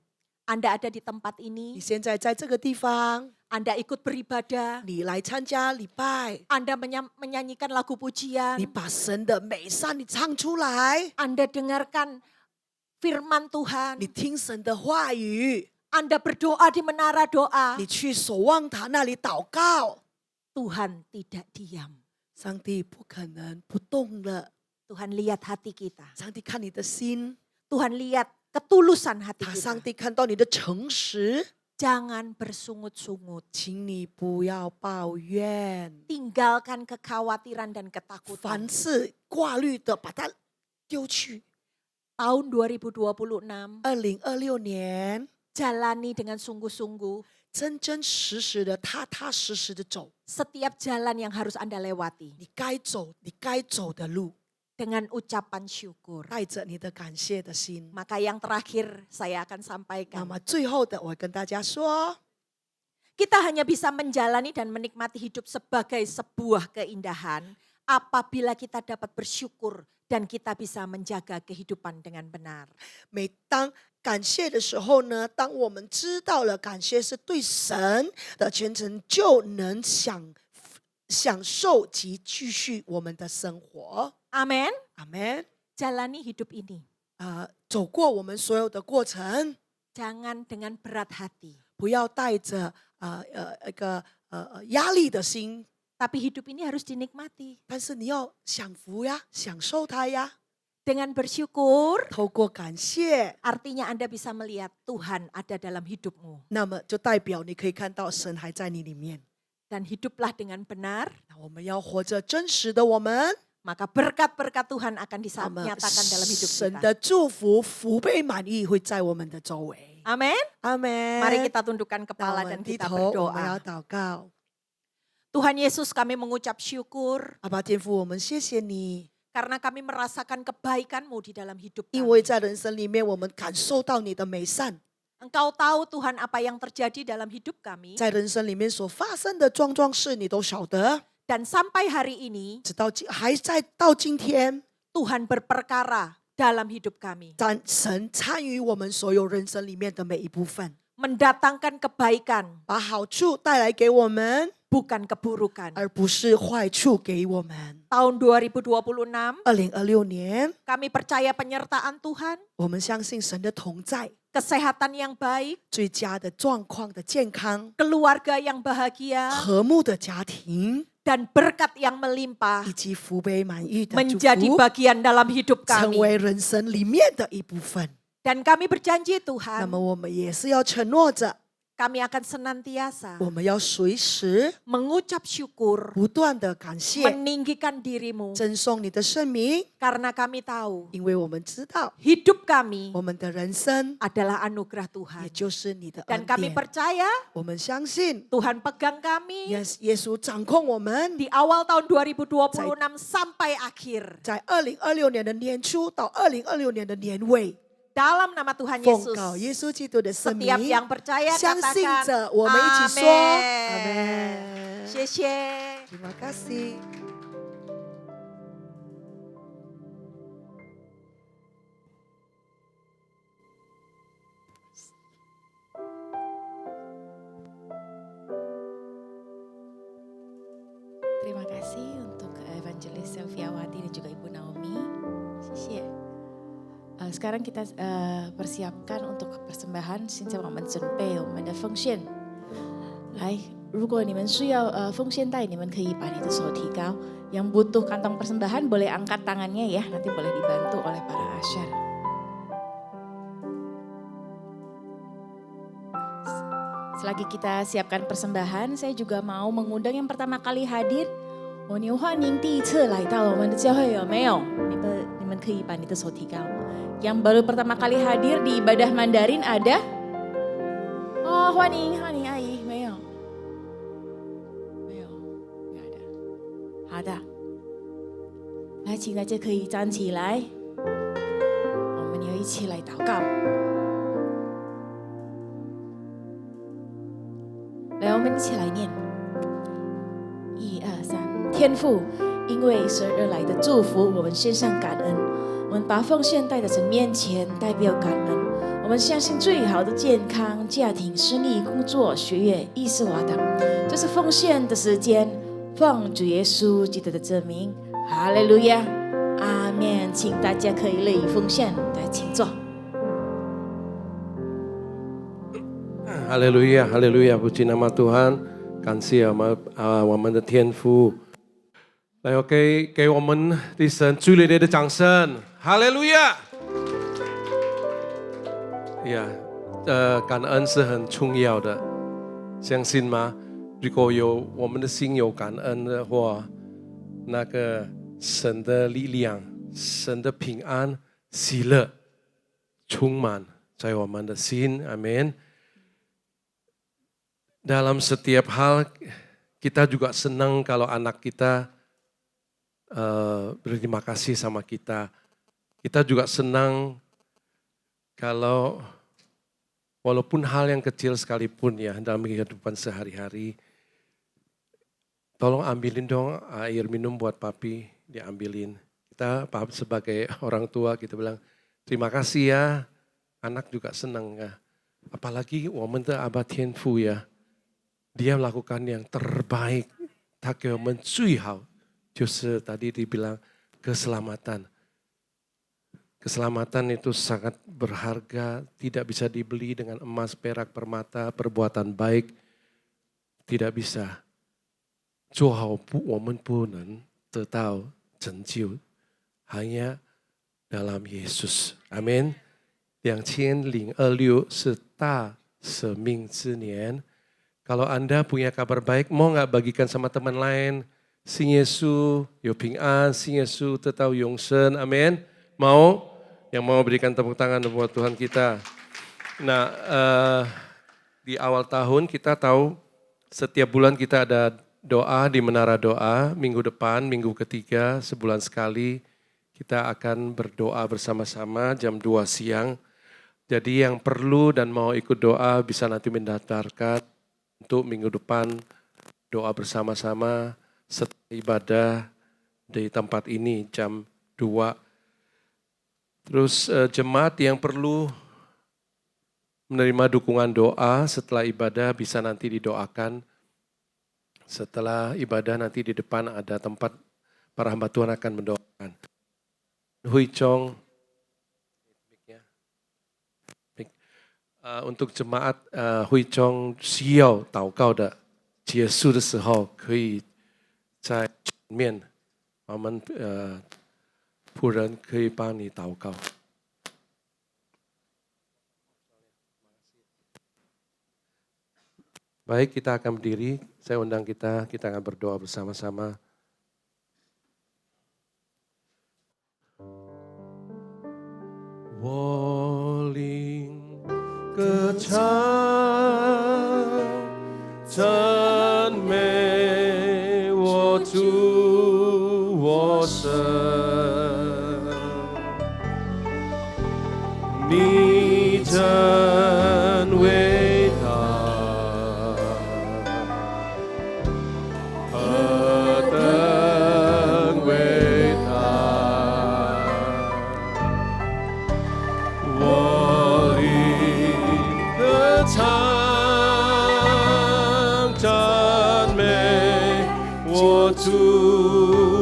Anda ada di tempat 你 ini, 现在在这个地方， Anda ikut beribadah, 你来参加礼拜， Anda menyanyikan lagu 你 pujian, 把神的美善你唱出来， Anda dengarkan firman Tuhan, 你听神的话语， Anda berdoa di menara doa. 你去守望塔那里祷告， Tuhan tidak diam. 上帝不可能不动了。 Tuhan lihat hati kita. 上帝看你的心， Tuhan lihat ketulusan hati 上 kita. 帝看到你的诚实， Jangan bersungut-sungut. 请你不要抱怨， Tinggalkan kekhawatiran dan 凡 ketakutan. 是挂虑的把它丢去。 Tahun 2026, 2026年， jalani dengan sungguh-sungguh 真真实实的、踏踏实实的走 setiap jalan yang harus Anda lewati 你该走的路， dengan ucapan syukur. 带着你的感谢的心。 Maka yang terakhir saya akan 那 sampaikan. 么最后的，我跟大家说， Kita hanya bisa menjalani dan menikmati hidup sebagai sebuah keindahan apabila kita dapat bersyukur dan kita bisa menjaga kehidupan dengan benar. 每当感谢的时候呢，当我们知道了感谢是对神的虔诚，就能享受及继续我们的生活。 Amin. 阿门。 Jalani hidup ini. 走过我们所有的过程， Jangan dengan berat hati. 不要带着一个压力的心， Tapi hidup ini harus dinikmati. 但是你要享福呀，享受它呀。 Dengan bersyukur, 透过感谢， artinya Anda bisa melihat Tuhan ada dalam hidupmu. 那么就代表你可以看到神还在你里面。 Dan hiduplah dengan benar, 那我们要活着真实的我们， maka berkat-berkat Tuhan akan 那么 dinyatakan dalam hidup 神 kita. 的祝福、福杯满溢会在我们的周围。 Amin. 阿门。 Mari kita tundukkan 那 kepala 我 dan 们低 kita 头，我们要 berdoa. 祷告。 Tuhan Yesus, kami mengucap syukur 阿爸天父，我们谢谢你， karena kami merasakan kebaikan-Mu di dalam hidup 因为 kami. 在人生里面，我们感受到你的美善， Engkau tahu Tuhan apa yang terjadi dalam hidup kami. 在人生里面所发生的桩桩事，你都晓得。 Dan sampai hari ini 直到还在到今天， Tuhan berperkara dalam hidup kami. 神参与我们所有人生里面的每一部分， Mendatangkan kebaikan, 把好处带来给我们， bukan keburukan. 而不是坏处给我们。 Tahun 2026, 2026年， kami percaya penyertaan Tuhan, 我们相信神的同在， kesehatan yang baik, 最佳的状况的健康， keluarga yang bahagia, 和睦的家庭， dan berkat yang melimpah 以及福杯满溢的祝 menjadi 福， bagian dalam hidup 成 kami. 为人生里面的一部分。 Dan kami berjanji 那 Tuhan, 么我们也是要承诺着， kami akan senantiasa 我们要随时 mengucap syukur, 不断的感谢， meninggikan dirimu, 赠颂你的圣名， karena kami tahu 因为我们知道 hidup kami 我们的人生 adalah anugerah 也 Tuhan. 就是你的 Dan 恩 kami 典。 percaya 我们相信 Tuhan pegang kami 耶稣掌控我们， di awal tahun 2026 sampai akhir. 在2026年的年初到2026年的年尾， Dalam nama Tuhan 奉 Yesus, 告耶稣基督的圣名， setiap yang percaya 相信 katakan 着，我们一起说阿 Amin. 门。谢谢。 Terima kasih。 Terima kasih untuk Evangelis Selviawati dan juga Ibu Naomi. Xie. Sekarang kita persiapkan untuk persembahan. 现在我们准备我们的奉献。来，如果你们需要奉献袋，你们可以把你的手提高。Yang butuh kantong persembahan boleh angkat tangannya ya. Nanti boleh dibantu oleh para asyar. Selagi kita siapkan persembahan, saya juga mau mengundang yang pertama kali hadir. 我牛欢迎第一次来到我们的教会有没有？你们可以把你的手提高。Yang baru pertama kali hadir di ibadah Mandarin ada? Oh, 欢迎阿姨，没有，没有，没有的。好的，来，请大家可以站起来，我们要一起来祷告。来，我们一起来念，1、2、3，天父，因为神而来的祝福，我们献上感恩。我们把奉献带到神面前，代表感恩。我们相信最好的健康、家庭、生意、工作、学业、医师华堂，这是奉献的时间。奉主耶稣基督的证明，哈利路亚，阿门。请大家可以乐意奉献，来，请坐。 哈利路亚，哈利路亚，puji nama Tuhan，感谢我们的天父，来，我给我们的神最热烈的掌声，哈利路亚。呀，感恩是很重要的，相信吗？如果有我们的心有感恩的话，那个神的力量、神的平安、喜乐充满在我们的心，阿门。 Dalam setiap hal kita juga senang kalau anak kita berterima kasih sama kita. Kita juga senang kalau walaupun hal yang kecil sekalipun ya dalam kehidupan sehari-hari. Tolong ambilin dong air minum buat papi, diambilin. Kita sebagai orang tua kita bilang terima kasih ya. Anak juga senang ya. Apalagi 我们的Abba天父呀。 Dia melakukan yang terbaik, 他给我们最好，就是tadi dibilang keselamatan. Keselamatan itu sangat berharga, tidak bisa dibeli dengan emas, perak, permata, perbuatan baik, tidak bisa. 做好我们不能得到拯救， hanya dalam Yesus. Amin. 2026是大生命之年。 Kalau Anda punya kabar baik, mau nggak bagikan sama teman lain? Sing Yesu, yo Ping An, Sing Yesu, tetau Yongsen, amin. Mau? Yang mau berikan tepuk tangan buat Tuhan kita. Nah, di awal tahun kita tahu setiap bulan kita ada doa di Menara Doa, minggu depan, minggu ketiga, sebulan sekali. kita akan berdoa bersama-sama jam 2 siang. Jadi yang perlu dan mau ikut doa bisa nanti mendaftarkan untuk minggu depan doa bersama-sama setelah ibadah di tempat ini jam 2. Terus jemaat yang perlu menerima dukungan doa setelah ibadah bisa nanti didoakan. Setelah ibadah nanti di depan ada tempat para hamba Tuhan akan mendoakan. Hui Chong, untuk jemaat会中需要祷告的，结束的时候可以在前面，我们仆人可以帮你祷告。Baik, kita akan berdiri. Saya undang kita akan berdoa bersama-sama. Walling 歌唱，赞美我主我神，你真伟大，何等伟大！我灵歌唱，赞美我主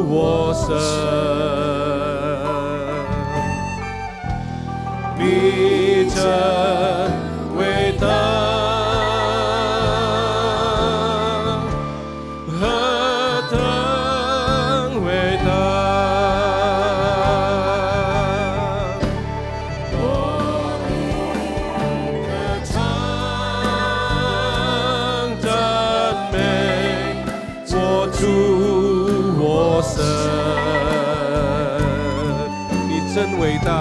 我神，你真伟大，何等伟大！我灵歌唱，赞美我主我神，你真伟大，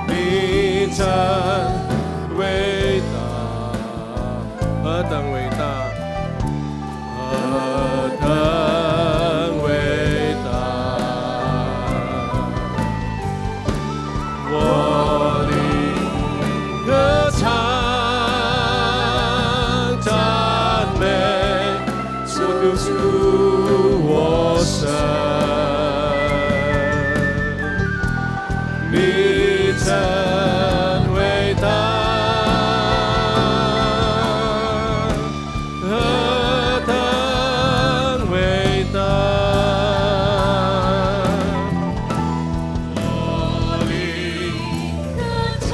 你真伟大，何等伟大，何等伟大！我灵歌唱，赞美我主我神，你真伟大，何等伟大！我灵歌唱，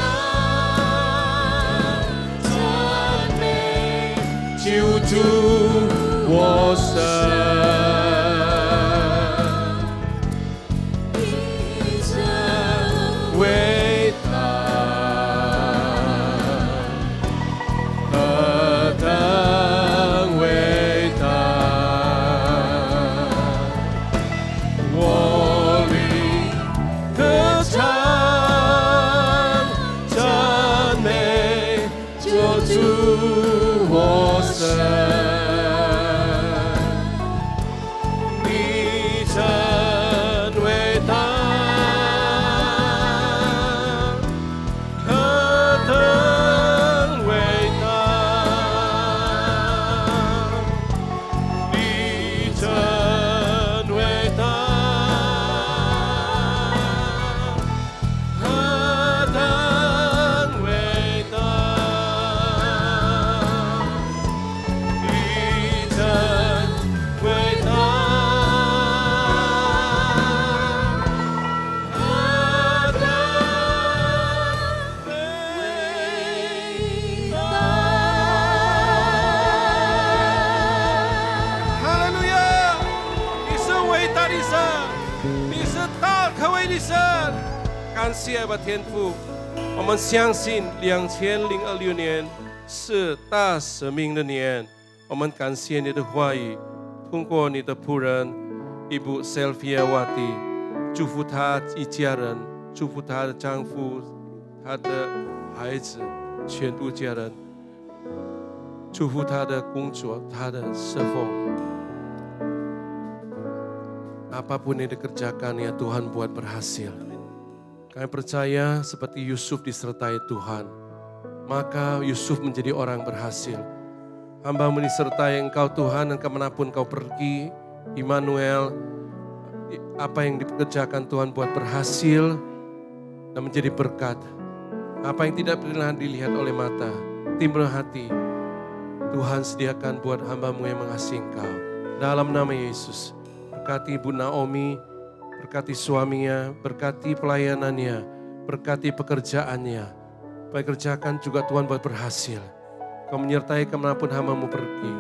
赞美救主我神，你真伟大，何等伟大！我灵歌唱，赞美救主我神。你真伟大，何等伟大！你真伟大，何等伟大！你真伟大。哈利路亚！你是伟大的神，你是大可畏的神。感谢吧，天父，我们相信2026年是大使命的年。我们感谢你的话语，通过你的仆人伊布 Sylvia Wati， 祝福她一家人，祝福她的丈夫、她的孩子，全部家人，祝福她的工作、她的侍奉。Apapun yang dikerjakan ya Tuhan buat berhasil. Kami percaya seperti Yusuf disertai Tuhan, maka Yusuf menjadi orang berhasil. Hamba-Mu disertai Engkau Tuhan, dan kemanapun Kau pergi, Immanuel, apa yang dikerjakan Tuhan buat berhasil dan menjadi berkat. Apa yang tidak pernah dilihat oleh mata, timbul hati, Tuhan sediakan buat hamba-Mu yang mengasihi Engkau. Dalam nama Yesus, berkati Ibu Naomi, berkati suaminya, berkati pelayanannya, berkati pekerjaannya. Pekerjakan juga Tuhan buat berhasil. Kau menyertai kemanapun hamba-Mu pergi.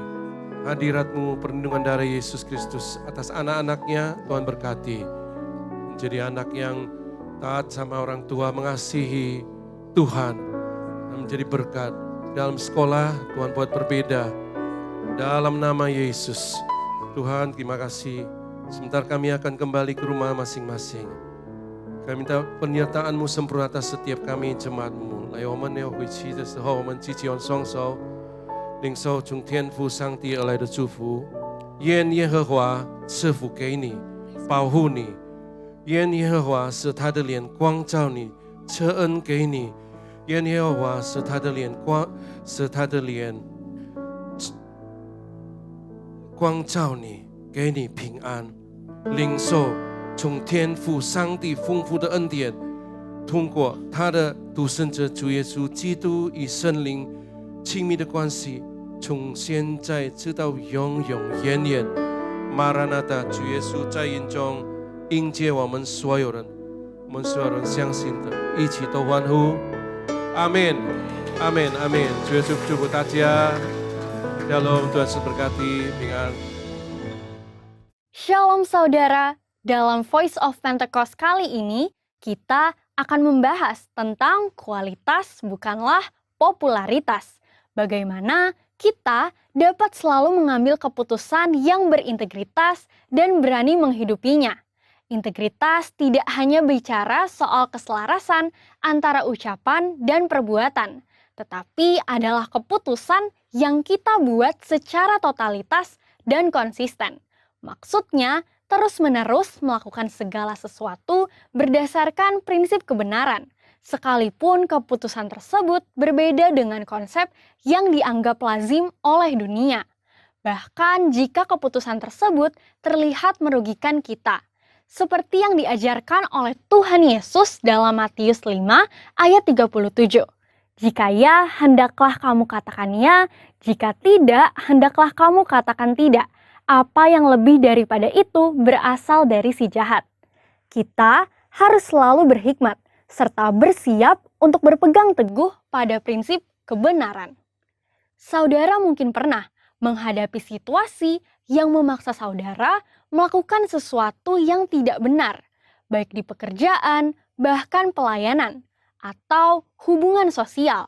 Hadirat-Mu, perlindungan darah Yesus Kristus atas anak-anaknya, Tuhan berkati. Menjadi anak yang taat sama orang tua, mengasihi Tuhan, dan menjadi berkat. Dalam sekolah, Tuhan buat berbeda. Dalam nama Yesus, Tuhan terima kasih. Sebentar kami akan kembali ke rumah masing-masing. Kami minta penyertaan-Mu sempurna atas setiap kami jemaat-Mu. 来，我们要回去的时候，我们举起我们双手，领受从天父上帝而来的祝福。愿耶和华赐福给你，保护你。愿耶和华使他的脸光照你，赐恩给你。愿耶和华使他的脸光照你，给你平安。领受从天父上帝丰富的恩典，通过他的独生者主耶稣基督与圣灵亲密的关系，从现在直到永永远远。马拉纳达，主耶稣在云中迎接我们所有人，我们所有人相信的，一起都欢呼，阿门，阿门，阿门。主耶稣祝福大家，Shalom， Tuhan Yesus berkati，平安。Shalom saudara, dalam Voice of Pentecost kali ini kita akan membahas tentang kualitas bukanlah popularitas. Bagaimana kita dapat selalu mengambil keputusan yang berintegritas dan berani menghidupinya. Integritas tidak hanya bicara soal keselarasan antara ucapan dan perbuatan, tetapi adalah keputusan yang kita buat secara totalitas dan konsisten. Maksudnya, terus-menerus melakukan segala sesuatu berdasarkan prinsip kebenaran, sekalipun keputusan tersebut berbeda dengan konsep yang dianggap lazim oleh dunia. Bahkan jika keputusan tersebut terlihat merugikan kita, seperti yang diajarkan oleh Tuhan Yesus dalam Matius 5 ayat 37. Jika ya, hendaklah kamu katakan ya, jika tidak, hendaklah kamu katakan tidak. Apa yang lebih daripada itu berasal dari si jahat. Kita harus selalu berhikmat, serta bersiap untuk berpegang teguh pada prinsip kebenaran. Saudara mungkin pernah menghadapi situasi yang memaksa saudara melakukan sesuatu yang tidak benar, baik di pekerjaan, bahkan pelayanan, atau hubungan sosial,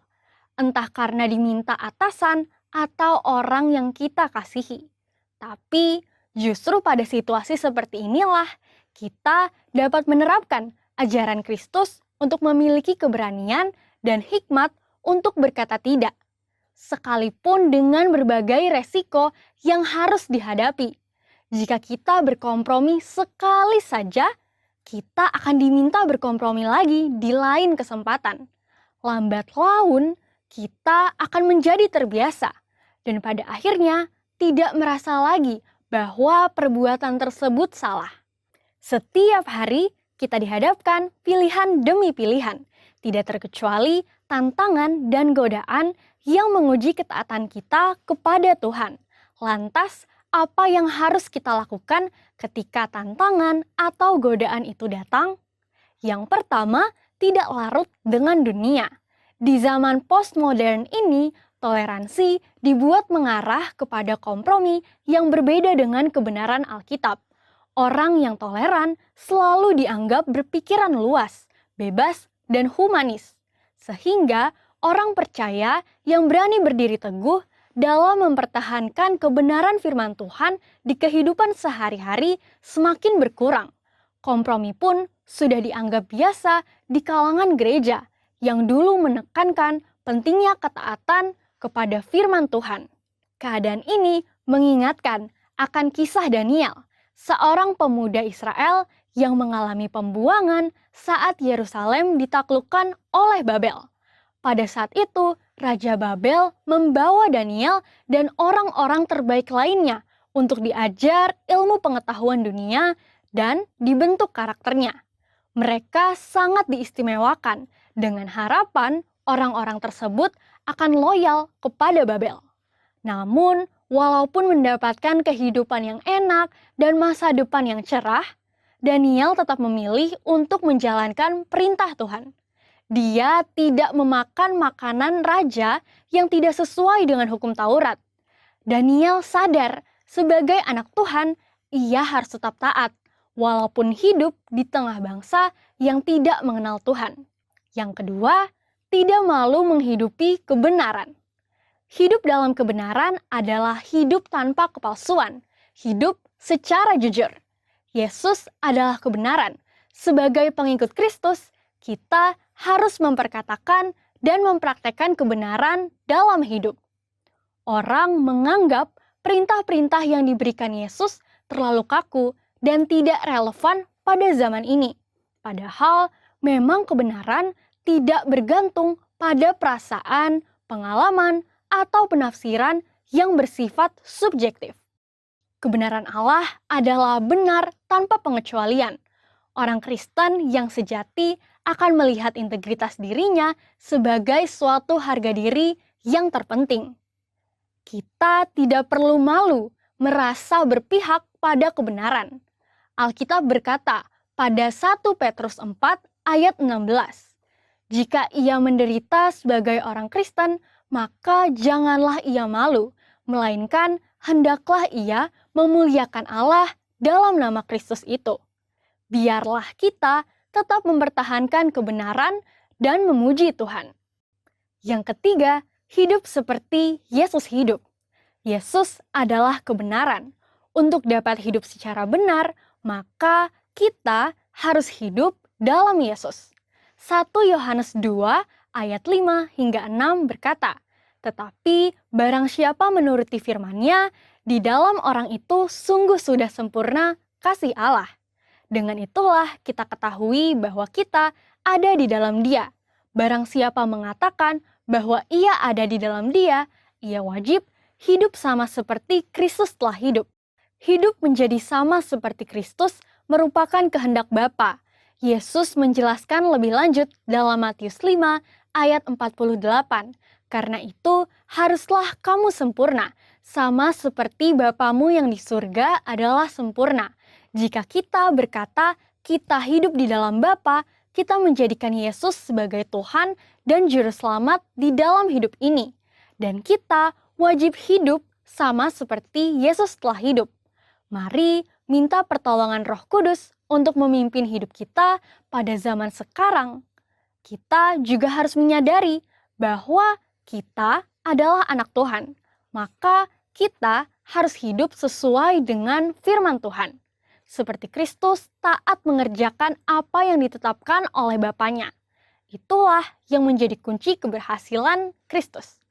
entah karena diminta atasan atau orang yang kita kasihi. Tapi justru pada situasi seperti inilah kita dapat menerapkan ajaran Kristus untuk memiliki keberanian dan hikmat untuk berkata tidak, sekalipun dengan berbagai resiko yang harus dihadapi. Jika kita berkompromi sekali saja, kita akan diminta berkompromi lagi di lain kesempatan. Lambat laun, kita akan menjadi terbiasa, dan pada akhirnya tidak merasa lagi bahwa perbuatan tersebut salah. Setiap hari kita dihadapkan pilihan demi pilihan, tidak terkecuali tantangan dan godaan yang menguji ketaatan kita kepada Tuhan. Lantas, apa yang harus kita lakukan ketika tantangan atau godaan itu datang? Yang pertama, tidak larut dengan dunia. Di zaman postmodern ini, toleransi dibuat mengarah kepada kompromi yang berbeda dengan kebenaran Alkitab. Orang yang toleran selalu dianggap berpikiran luas, bebas, dan humanis. Sehingga orang percaya yang berani berdiri teguh dalam mempertahankan kebenaran firman Tuhan di kehidupan sehari-hari semakin berkurang. Kompromi pun sudah dianggap biasa di kalangan gereja yang dulu menekankan pentingnya ketaatan kepada firman Tuhan. Keadaan ini mengingatkan akan kisah Daniel, seorang pemuda Israel yang mengalami pembuangan saat Yerusalem ditaklukkan oleh Babel. Pada saat itu, Raja Babel membawa Daniel dan orang-orang terbaik lainnya untuk diajar ilmu pengetahuan dunia dan dibentuk karakternya. Mereka sangat diistimewakan dengan harapan orang-orang tersebut akan loyal kepada Babel. Namun, walaupun mendapatkan kehidupan yang enak dan masa depan yang cerah, Daniel tetap memilih untuk menjalankan perintah Tuhan. Dia tidak memakan makanan raja yang tidak sesuai dengan hukum Taurat. Daniel sadar sebagai anak Tuhan, ia harus tetap taat, walaupun hidup di tengah bangsa yang tidak mengenal Tuhan. Yang kedua, tidak malu menghidupi kebenaran. Hidup dalam kebenaran adalah hidup tanpa kepalsuan, hidup secara jujur. Yesus adalah kebenaran. Sebagai pengikut Kristus, kita harus memperkatakan dan mempraktekkan kebenaran dalam hidup. Orang menganggap perintah-perintah yang diberikan Yesus terlalu kaku dan tidak relevan pada zaman ini. Padahal memang kebenaran tidak bergantung pada perasaan, pengalaman, atau penafsiran yang bersifat subjektif. Kebenaran Allah adalah benar tanpa pengecualian. Orang Kristen yang sejati akan melihat integritas dirinya sebagai suatu harga diri yang terpenting. Kita tidak perlu malu merasa berpihak pada kebenaran. Alkitab berkata pada 1 Petrus 4 ayat 16, "Jika ia menderita sebagai orang Kristen, maka janganlah ia malu, melainkan hendaklah ia memuliakan Allah dalam nama Kristus itu." Biarlah kita tetap mempertahankan kebenaran dan memuji Tuhan. Yang ketiga, hidup seperti Yesus hidup. Yesus adalah kebenaran. Untuk dapat hidup secara benar, maka kita harus hidup dalam Yesus. 1 Yohanes 2 ayat 5 hingga 6 berkata, "Tetapi barang siapa menuruti firman-Nya, di dalam orang itu sungguh sudah sempurna kasih Allah. Dengan itulah kita ketahui bahwa kita ada di dalam Dia. Barang siapa mengatakan bahwa ia ada di dalam Dia, ia wajib hidup sama seperti Kristus telah hidup." Hidup menjadi sama seperti Kristus merupakan kehendak Bapa. Yesus menjelaskan lebih lanjut dalam Matius 5 ayat 48. "Karena itu haruslah kamu sempurna, sama seperti Bapamu yang di surga adalah sempurna." Jika kita berkata kita hidup di dalam Bapa, kita menjadikan Yesus sebagai Tuhan dan Juru Selamat di dalam hidup ini. Dan kita wajib hidup sama seperti Yesus telah hidup. Mari minta pertolongan Roh Kudus untuk memimpin hidup kita pada zaman sekarang. Kita juga harus menyadari bahwa kita adalah anak Tuhan. Maka kita harus hidup sesuai dengan firman Tuhan. Seperti Kristus taat mengerjakan apa yang ditetapkan oleh Bapanya. Itulah yang menjadi kunci keberhasilan Kristus.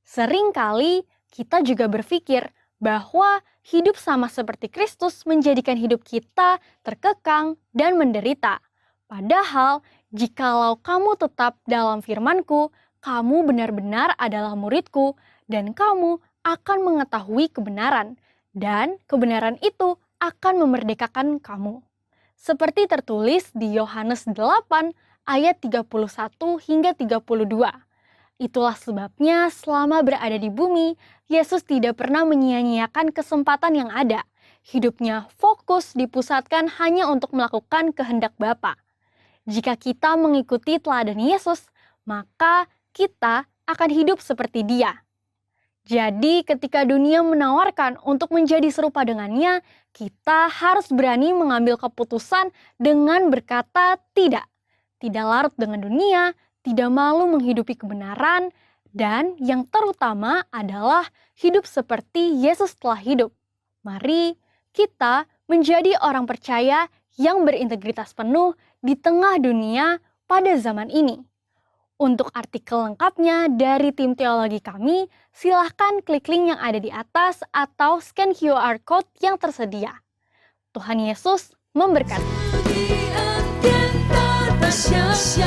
Seringkali kita juga berpikir bahwa hidup sama seperti Kristus menjadikan hidup kita terkekang dan menderita. Padahal, jikalau kamu tetap dalam firman-Ku, kamu benar-benar adalah murid-Ku, dan kamu akan mengetahui kebenaran, dan kebenaran itu akan memerdekakan kamu. Seperti tertulis di Yohanes 8 ayat 31 hingga 32. Itulah sebabnya selama berada di bumi, Yesus tidak pernah menyia-nyiakan kesempatan yang ada. Hidupnya fokus dipusatkan hanya untuk melakukan kehendak Bapa. Jika kita mengikuti teladan Yesus, maka kita akan hidup seperti Dia. Jadi ketika dunia menawarkan untuk menjadi serupa dengannya, kita harus berani mengambil keputusan dengan berkata tidak. Tidak larut dengan dunia, tidak malu menghidupi kebenaran, dan yang terutama adalah hidup seperti Yesus telah hidup. Mari kita menjadi orang percaya yang berintegritas penuh di tengah dunia pada zaman ini. Untuk artikel lengkapnya dari tim teologi kami, silahkan klik link yang ada di atas atau scan QR Code yang tersedia. Tuhan Yesus memberkati. 主的恩典大大小小，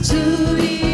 主的